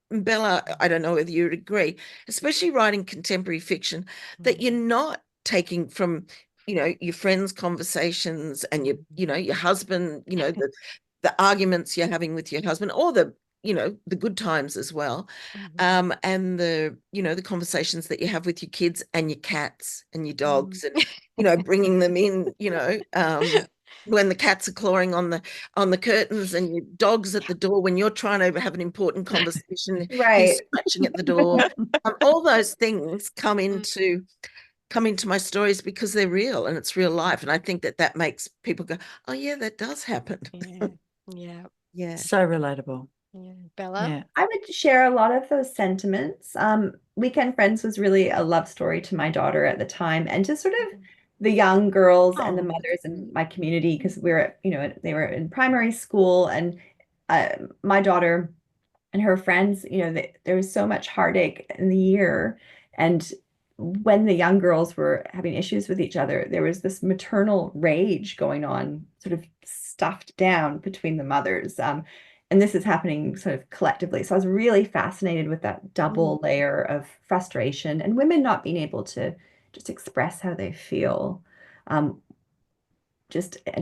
Speaker 4: Bella, I don't know whether you'd agree, especially writing contemporary fiction, that you're not taking from, your friends' conversations and your husband, the arguments you're having with your husband, or the good times as well. And the conversations that you have with your kids and your cats and your dogs, and bringing them in, when the cats are clawing on the curtains and your dog's at the door when you're trying to have an important conversation,
Speaker 5: Right.
Speaker 4: he's scratching at the door. All those things come into my stories because they're real and it's real life, and I think that makes people go, oh yeah, that does happen.
Speaker 3: Yeah.
Speaker 2: So relatable.
Speaker 3: Yeah. Bella?
Speaker 2: Yeah.
Speaker 5: I would share a lot of those sentiments. Weekend Friends was really a love story to my daughter at the time, and to sort of the young girls and the mothers in my community, because they were in primary school, and my daughter and her friends, there was so much heartache in the year. And when the young girls were having issues with each other, there was this maternal rage going on, sort of stuffed down between the mothers. And this is happening sort of collectively. So I was really fascinated with that double layer of frustration and women not being able to just express how they feel, and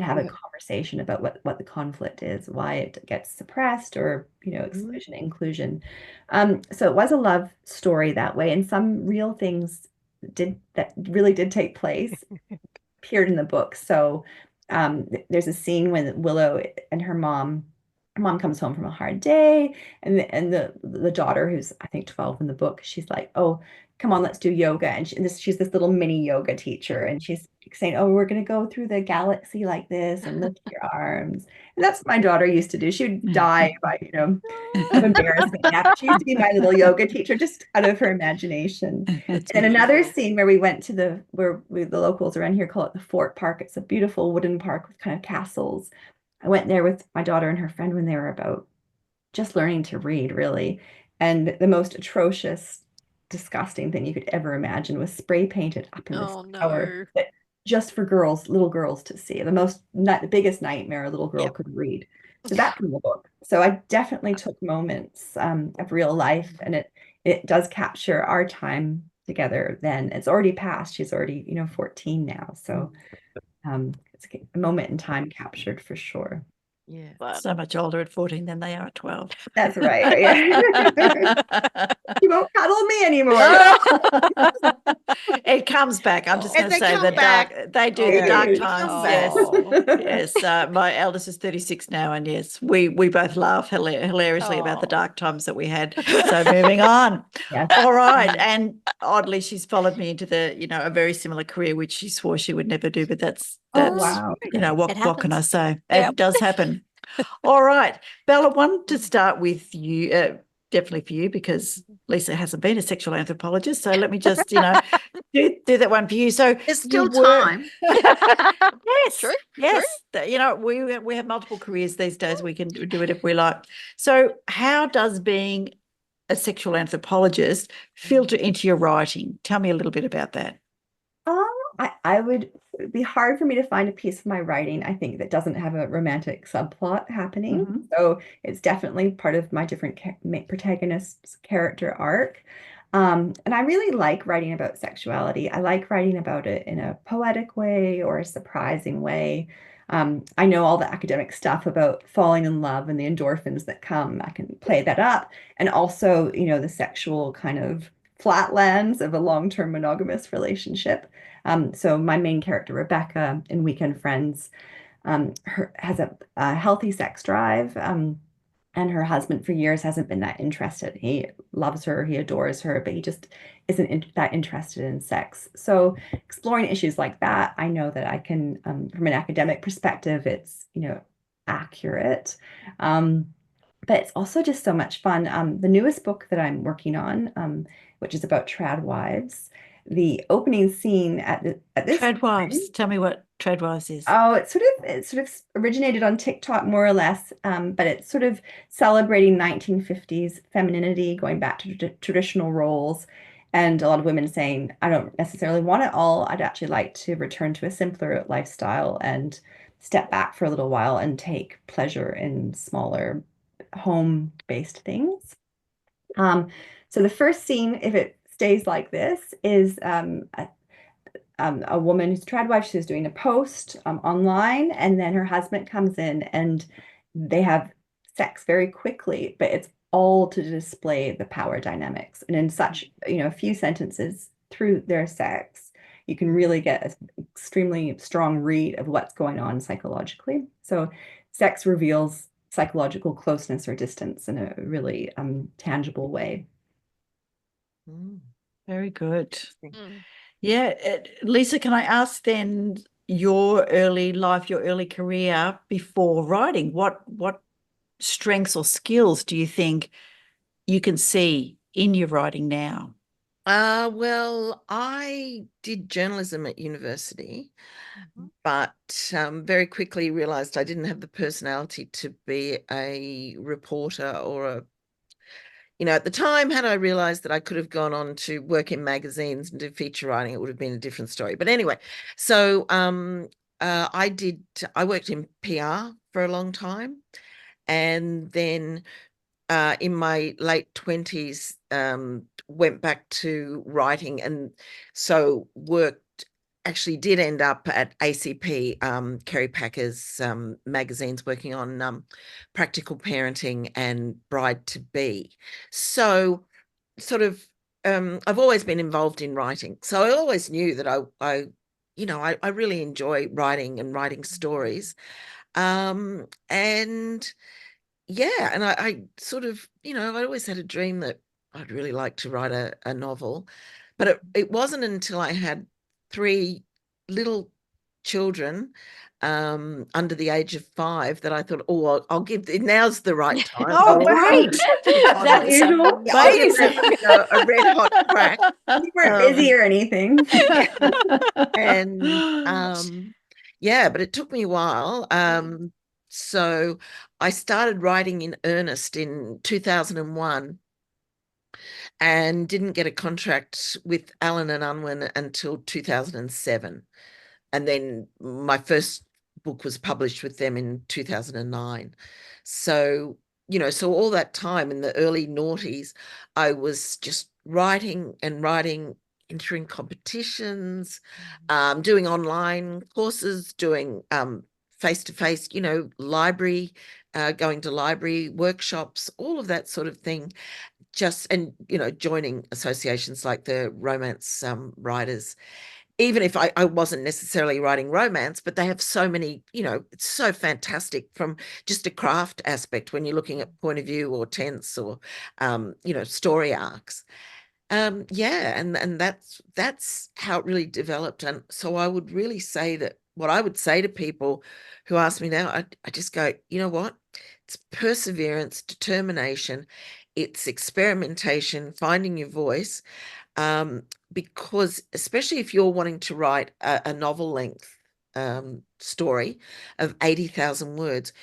Speaker 5: have a conversation about what the conflict is, why it gets suppressed, or exclusion, inclusion. So it was a love story that way, and some real things that really did take place appeared in the book. So there's a scene when Willow and her mom comes home from a hard day, and the daughter, who's I think 12 in the book, she's like, oh, come on, let's do yoga. And she's this little mini yoga teacher, and she's saying, oh, we're going to go through the galaxy like this and lift your arms. And that's what my daughter used to do. She would die by, of embarrassment. Yeah, she used to be my little yoga teacher, just out of her imagination. And another scene where we went to the locals around here call it the Fort Park. It's a beautiful wooden park with kind of castles. I went there with my daughter and her friend when they were about just learning to read, really. And the most atrocious, disgusting thing you could ever imagine was spray painted up in this tower, just for little girls to see. The biggest nightmare a little girl could read. So that's in the book. So I definitely took moments of real life, and it does capture our time together then. It's already passed. She's already, 14 now. So it's a moment in time captured for sure.
Speaker 4: Yeah.
Speaker 2: So much older at 14 than they are at 12.
Speaker 5: That's right. Yeah. You won't cuddle me anymore.
Speaker 2: It comes back. I'm just going to say they do the dark times. Yes. My eldest is 36 now, and yes, we both laugh hilariously about the dark times that we had. So moving on. Yes. All right. And oddly, she's followed me into a very similar career, which she swore she would never do, but that's
Speaker 5: wow.
Speaker 2: What can I say? It does happen. All right. Bella, wanted to start with you, definitely for you, because Lisa hasn't been a sexual anthropologist. So let me just, do that one for you. So
Speaker 4: there's still time.
Speaker 2: Yes.
Speaker 3: True.
Speaker 2: Yes. True. We have multiple careers these days. We can do it if we like. So how does being a sexual anthropologist filter into your writing? Tell me a little bit about that.
Speaker 5: It'd be hard for me to find a piece of my writing, I think, that doesn't have a romantic subplot happening. So it's definitely part of my different protagonist's character arc. And I really like writing about sexuality. I like writing about it in a poetic way or a surprising way. I know all the academic stuff about falling in love and the endorphins that come. I can play that up. And also, the sexual kind of flatlands of a long-term monogamous relationship. So my main character, Rebecca, in Weekend Friends, has a healthy sex drive, and her husband for years hasn't been that interested. He loves her, he adores her, but he just isn't that interested in sex. So exploring issues like that, I know that I can, from an academic perspective, it's, accurate. But it's also just so much fun. The newest book that I'm working on, which is about trad wives, the opening scene at this
Speaker 2: Trad wives. Tell me what Treadwise is?
Speaker 5: Oh, it sort of originated on TikTok more or less, but it's sort of celebrating 1950s femininity, going back to traditional roles, and a lot of women saying, I don't necessarily want it all. I'd actually like to return to a simpler lifestyle and step back for a little while and take pleasure in smaller home-based things. So the first scene, if it stays like this, is a woman who's a tradwife. She's doing a post online, and then her husband comes in and they have sex very quickly, but it's all to display the power dynamics. And in such, a few sentences through their sex, you can really get an extremely strong read of what's going on psychologically. So sex reveals psychological closeness or distance in a really tangible way.
Speaker 2: Very good.
Speaker 3: Mm.
Speaker 2: Yeah. Lisa, can I ask then your early life, your early career before writing, what strengths or skills do you think you can see in your writing now?
Speaker 4: Well, I did journalism at university, but very quickly realized I didn't have the personality to be a reporter or at the time, had I realized that I could have gone on to work in magazines and do feature writing, it would have been a different story. But anyway, so I worked in PR for a long time. And then in my late 20s, went back to writing, and so actually did end up at ACP, Kerry Packer's magazines, working on practical parenting and bride to be. So sort of I've always been involved in writing. So I always knew that I really enjoy writing and writing stories. And yeah, and I sort of, I always had a dream that I'd really like to write a novel, but it wasn't until I had 3 little children under the age of 5 that I thought, oh, I'll give now's the right time.
Speaker 2: Oh, great.
Speaker 5: That's unusual.
Speaker 4: I'll give them, a red hot crack.
Speaker 5: You weren't busy or anything.
Speaker 4: And yeah, but it took me a while. So I started writing in earnest in 2001 and didn't get a contract with Allen and Unwin until 2007. And then my first book was published with them in 2009. So, so all that time in the early noughties, I was just writing and writing, entering competitions, doing online courses, doing face-to-face, library, going to library workshops, all of that sort of thing. And joining associations like the Romance Writers, even if I wasn't necessarily writing romance, but they have so many, it's so fantastic from just a craft aspect when you're looking at point of view or tense or story arcs. Yeah, and that's how it really developed. And so I would really say that what I would say to people who ask me now, I just go, you know what? It's perseverance, determination, it's experimentation, finding your voice. Because especially if you're wanting to write a novel length story of 80,000 words,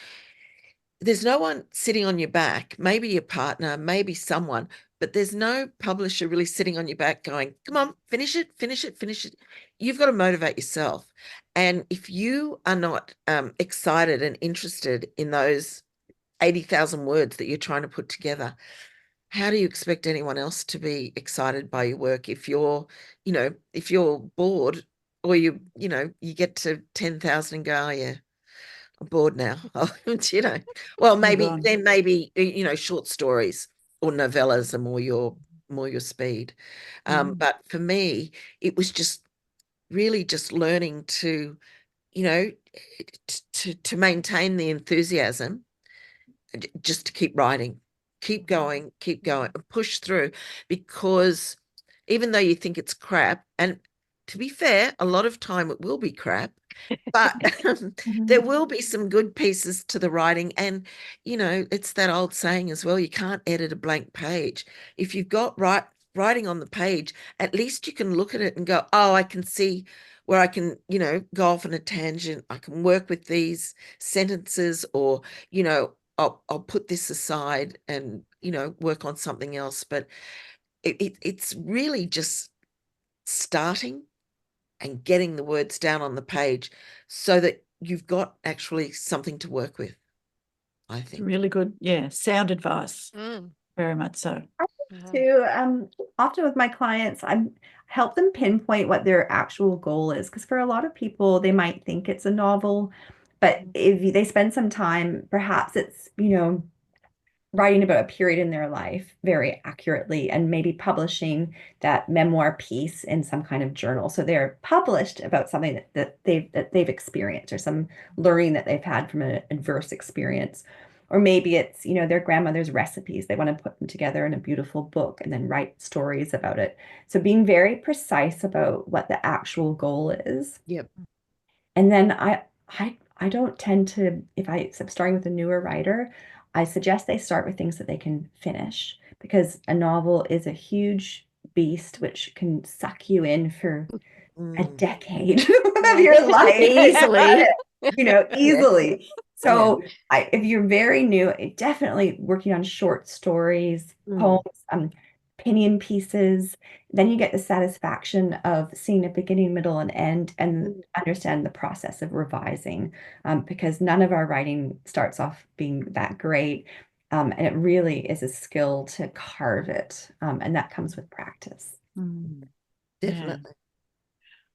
Speaker 4: there's no one sitting on your back, maybe your partner, maybe someone, but there's no publisher really sitting on your back going, come on, finish it, finish it, finish it. You've got to motivate yourself. And if you are not excited and interested in those 80,000 words that you're trying to put together, how do you expect anyone else to be excited by your work if you're bored, or you get to 10,000 and go, oh yeah, I'm bored now. Well, maybe short stories or novellas are more your speed. But for me, it was just really just learning to, to maintain the enthusiasm, just to keep writing, keep going, and push through, because even though you think it's crap, and to be fair, a lot of time it will be crap, but there will be some good pieces to the writing. And, it's that old saying as well, you can't edit a blank page. If you've got writing on the page, at least you can look at it and go, oh, I can see where I can, go off on a tangent. I can work with these sentences, or, I'll put this aside and, work on something else. But it's really just starting and getting the words down on the page so that you've got actually something to work with, I think.
Speaker 2: Really good. Yeah. Sound advice.
Speaker 3: Mm.
Speaker 2: Very much so.
Speaker 5: Too, often with my clients, I help them pinpoint what their actual goal is, because for a lot of people, they might think it's a novel, but if they spend some time, perhaps it's, writing about a period in their life very accurately, and maybe publishing that memoir piece in some kind of journal. So they're published about something that they've experienced, or some learning that they've had from an adverse experience. Or maybe it's, their grandmother's recipes. They want to put them together in a beautiful book and then write stories about it. So being very precise about what the actual goal is.
Speaker 4: Yep.
Speaker 5: And then I don't tend to, if I'm starting with a newer writer, I suggest they start with things that they can finish, because a novel is a huge beast which can suck you in for a decade of your life.
Speaker 2: Easily.
Speaker 5: Easily. So if you're very new, definitely working on short stories, poems, opinion pieces, then you get the satisfaction of seeing a beginning, middle, and end, and understand the process of revising, because none of our writing starts off being that great. And it really is a skill to carve it. And that comes with practice.
Speaker 4: Definitely.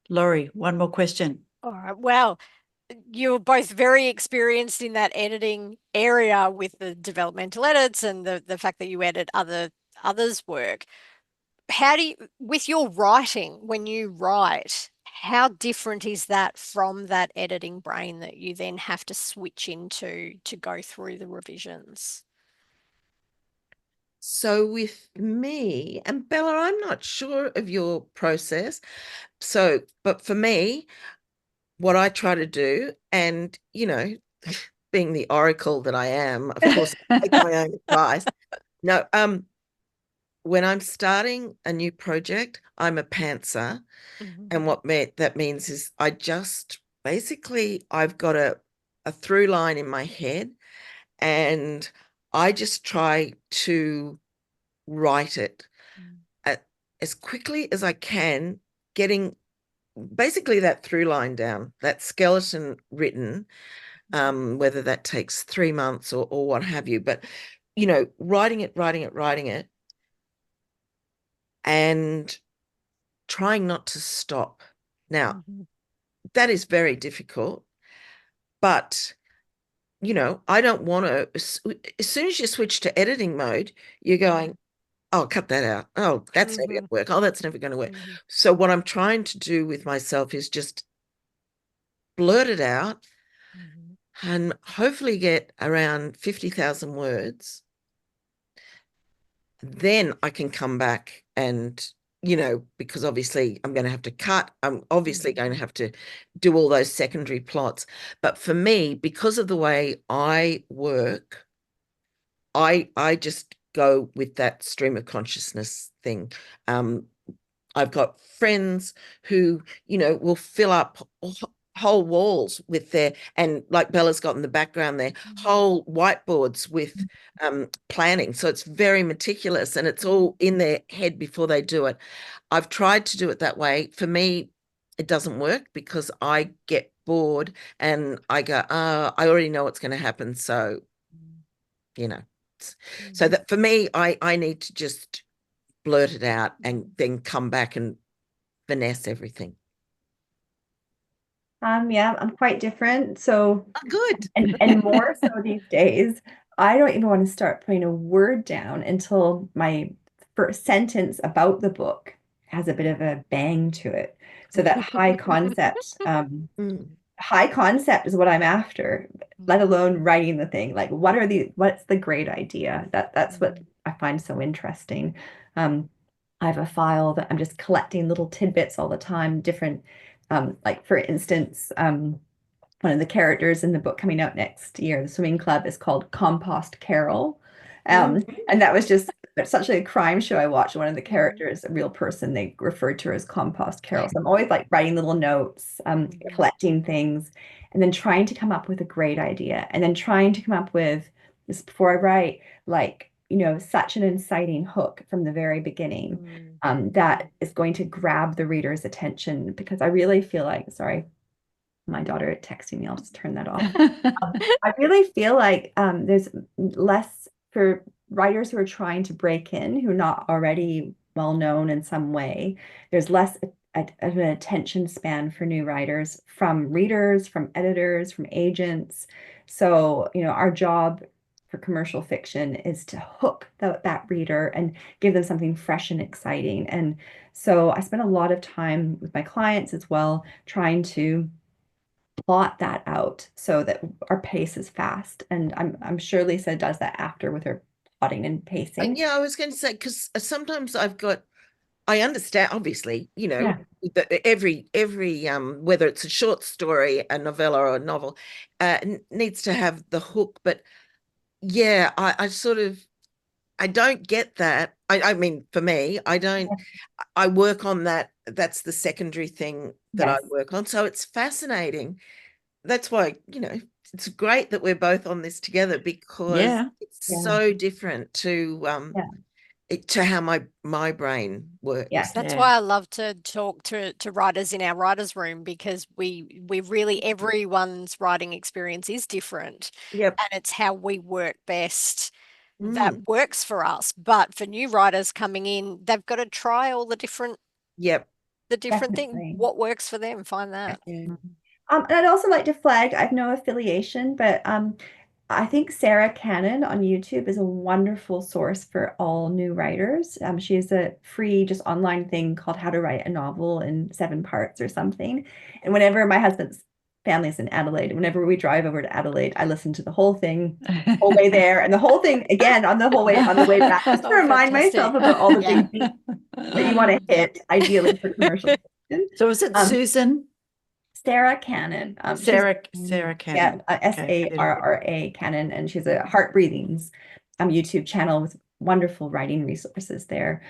Speaker 2: Laurie, one more question.
Speaker 3: All right. Well, you're both very experienced in that editing area with the developmental edits and the fact that you edit others' work. How do you, with your writing, when you write, how different is that from that editing brain that you then have to switch into to go through the revisions?
Speaker 4: So with me, and Bella, I'm not sure of your process. So, but for me, what I try to do, and, being the oracle that I am, of course, I take my own advice. No, when I'm starting a new project, I'm a pantser. And what that means is I just basically, I've got a through line in my head, and I just try to write it as quickly as I can, getting basically that through line down, that skeleton written, whether that takes 3 months or what have you. But, writing it, and trying not to stop. Now, that is very difficult, but, I don't want to, as soon as you switch to editing mode, you're going, oh, cut that out. Oh, that's never going to work. Oh, that's never going to work. So what I'm trying to do with myself is just blurt it out and hopefully get around 50,000 words. Then I can come back and, because obviously I'm going to have to cut. I'm obviously going to have to do all those secondary plots. But for me, because of the way I work, I just go with that stream of consciousness thing. I've got friends who, will fill up whole walls with their, and like Bella's got in the background there, whole whiteboards with planning. So it's very meticulous, and it's all in their head before they do it. I've tried to do it that way. For me, it doesn't work because I get bored and I go, I already know what's going to happen. So, so that for me, I need to just blurt it out and then come back and finesse everything.
Speaker 5: Yeah, I'm quite different. So
Speaker 4: good.
Speaker 5: and more so these days, I don't even want to start putting a word down until my first sentence about the book has a bit of a bang to it. So that high concept, high concept is what I'm after, let alone writing the thing. Like, what's the great idea? That's what I find so interesting. I have a file that I'm just collecting little tidbits all the time, different, like for instance, one of the characters in the book coming out next year, the swimming club, is called Compost Carol. And that was just But such a crime show I watched, one of the characters, a real person, they referred to her as Compost Carol. So I'm always like writing little notes, collecting things, and then trying to come up with a great idea. And then trying to come up with this before I write, like, such an inciting hook from the very beginning, that is going to grab the reader's attention. Because I really feel like, sorry, my daughter texting me, I'll just turn that off. I really feel like there's less for writers who are trying to break in, who are not already well known in some way. There's less of an attention span for new writers from readers, from editors, from agents. So, our job for commercial fiction is to hook that reader and give them something fresh and exciting. And so I spend a lot of time with my clients as well, trying to plot that out so that our pace is fast. And I'm sure Lisa does that after with her plotting and pacing.
Speaker 4: Yeah, I was going to say, because sometimes I understand, obviously,
Speaker 2: Yeah.
Speaker 4: every whether it's a short story, a novella, or a novel, needs to have the hook. But yeah, I don't get that. I mean, for me, I don't. I work on that. That's the secondary thing that I work on. So it's fascinating. That's why, it's great that we're both on this together, because it's so different to how my brain works.
Speaker 5: Yeah.
Speaker 3: That's why I love to talk to writers in our writers' room, because we really, everyone's writing experience is different.
Speaker 4: Yep.
Speaker 3: And it's how we work best that works for us. But for new writers coming in, they've got to try all the different things, what works for them, find that.
Speaker 5: And I'd also like to flag, I have no affiliation, but I think Sarah Cannon on YouTube is a wonderful source for all new writers. She has a free just online thing called How to Write a Novel in 7 parts or something. And whenever my husband's family's in Adelaide, whenever we drive over to Adelaide, I listen to the whole thing, the whole way there, and the whole thing again on the way back, just to remind myself about all the things that you want to hit, ideally for commercial fiction.
Speaker 2: So is it Susan?
Speaker 5: Sarah Cannon.
Speaker 2: Sarah Cannon.
Speaker 5: Yeah, Sarra Cannon, and she's a Heart Breathings YouTube channel with wonderful writing resources there.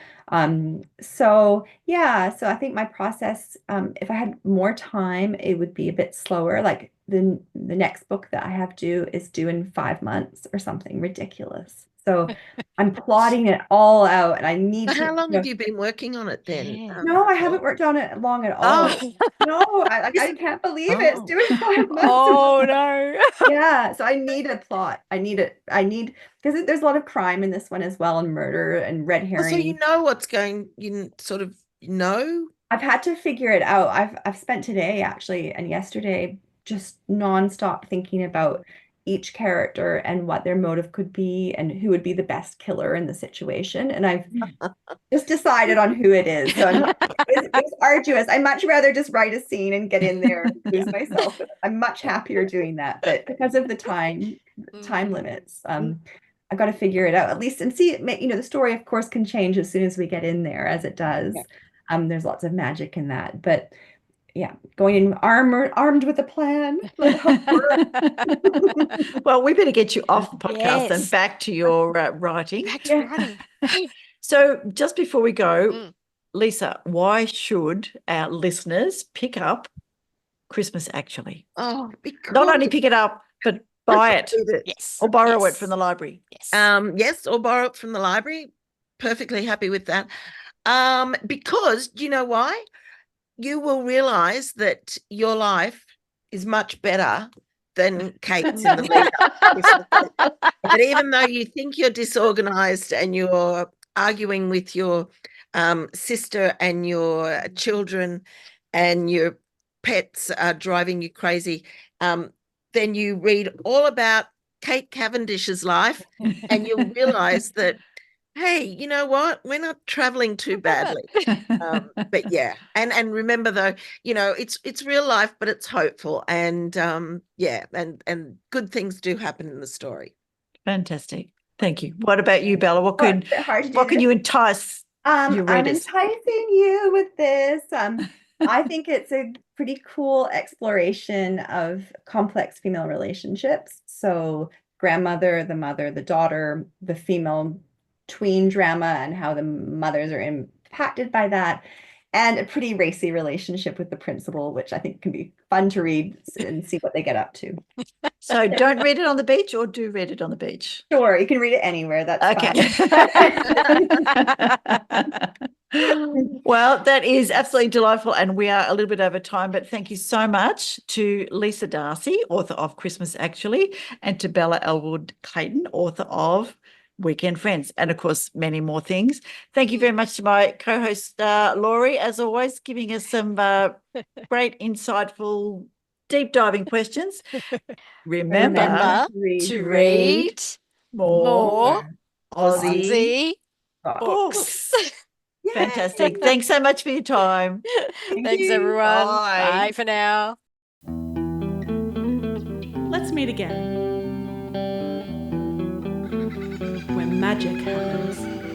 Speaker 5: So I think my process, if I had more time, it would be a bit slower. Like the next book that I have due is due in 5 months or something ridiculous. So I'm plotting it all out, and I need to.
Speaker 4: How long have you been working on it then?
Speaker 5: No, I haven't worked on it long at all. No, I can't believe it. It's due in 5 months.
Speaker 3: Oh no.
Speaker 5: Yeah, so I need a plot. I need because there's a lot of crime in this one as well, and murder and red herring.
Speaker 4: So you know what's going. You sort of know.
Speaker 5: I've had to figure it out. I've spent today actually and yesterday just nonstop thinking about each character and what their motive could be and who would be the best killer in the situation. And I've just decided on who it is. So it's arduous. I much rather just write a scene and get in there and lose myself. I'm much happier doing that. But because of the time limits, I've got to figure it out at least and see. The story, of course, can change as soon as we get in there, as it does. Yeah. There's lots of magic in that. But yeah, going in armed with a plan.
Speaker 2: Well, we better get you off the podcast and back to your writing.
Speaker 3: Back to writing.
Speaker 2: So just before we go, Lisa, why should our listeners pick up Christmas Actually?
Speaker 4: Oh, because
Speaker 2: not only pick it up, but buy it.
Speaker 3: Yes.
Speaker 2: Or borrow it from the library.
Speaker 3: Yes.
Speaker 4: Yes, or borrow it from the library. Perfectly happy with that. Because you know why? You will realize that your life is much better than Kate's in the lead up. But even though you think you're disorganized and you're arguing with your sister and your children and your pets are driving you crazy, then you read all about Kate Cavendish's life and you'll realize that, hey, you know what? We're not traveling too badly. But yeah, and remember though, it's real life, but it's hopeful, and and good things do happen in the story.
Speaker 2: Fantastic. Thank you. What about you, Bella? What can you entice your readers?
Speaker 5: I'm enticing you with this. I think it's a pretty cool exploration of complex female relationships. So grandmother, the mother, the daughter, the female tween drama and how the mothers are impacted by that, and a pretty racy relationship with the principal, which I think can be fun to read and see what they get up to.
Speaker 2: So don't read it on the beach, or do read it on the beach?
Speaker 5: Sure, you can read it anywhere. That's fine.
Speaker 2: Well, that is absolutely delightful, and we are a little bit over time, but thank you so much to Lisa Darcy, author of Christmas Actually, and to Bella Ellwood-Clayton, author of Weekend Friends, and of course, many more things. Thank you very much to my co-host, Laurie, as always, giving us some great, insightful, deep diving questions. Remember
Speaker 3: to read more
Speaker 2: Aussie
Speaker 3: Aussie
Speaker 2: books.
Speaker 3: books.
Speaker 2: Fantastic. Thanks so much for your time.
Speaker 3: Thanks,
Speaker 5: you.
Speaker 3: everyone.
Speaker 2: Bye.
Speaker 3: Bye for now.
Speaker 1: Let's meet again. Where magic happens.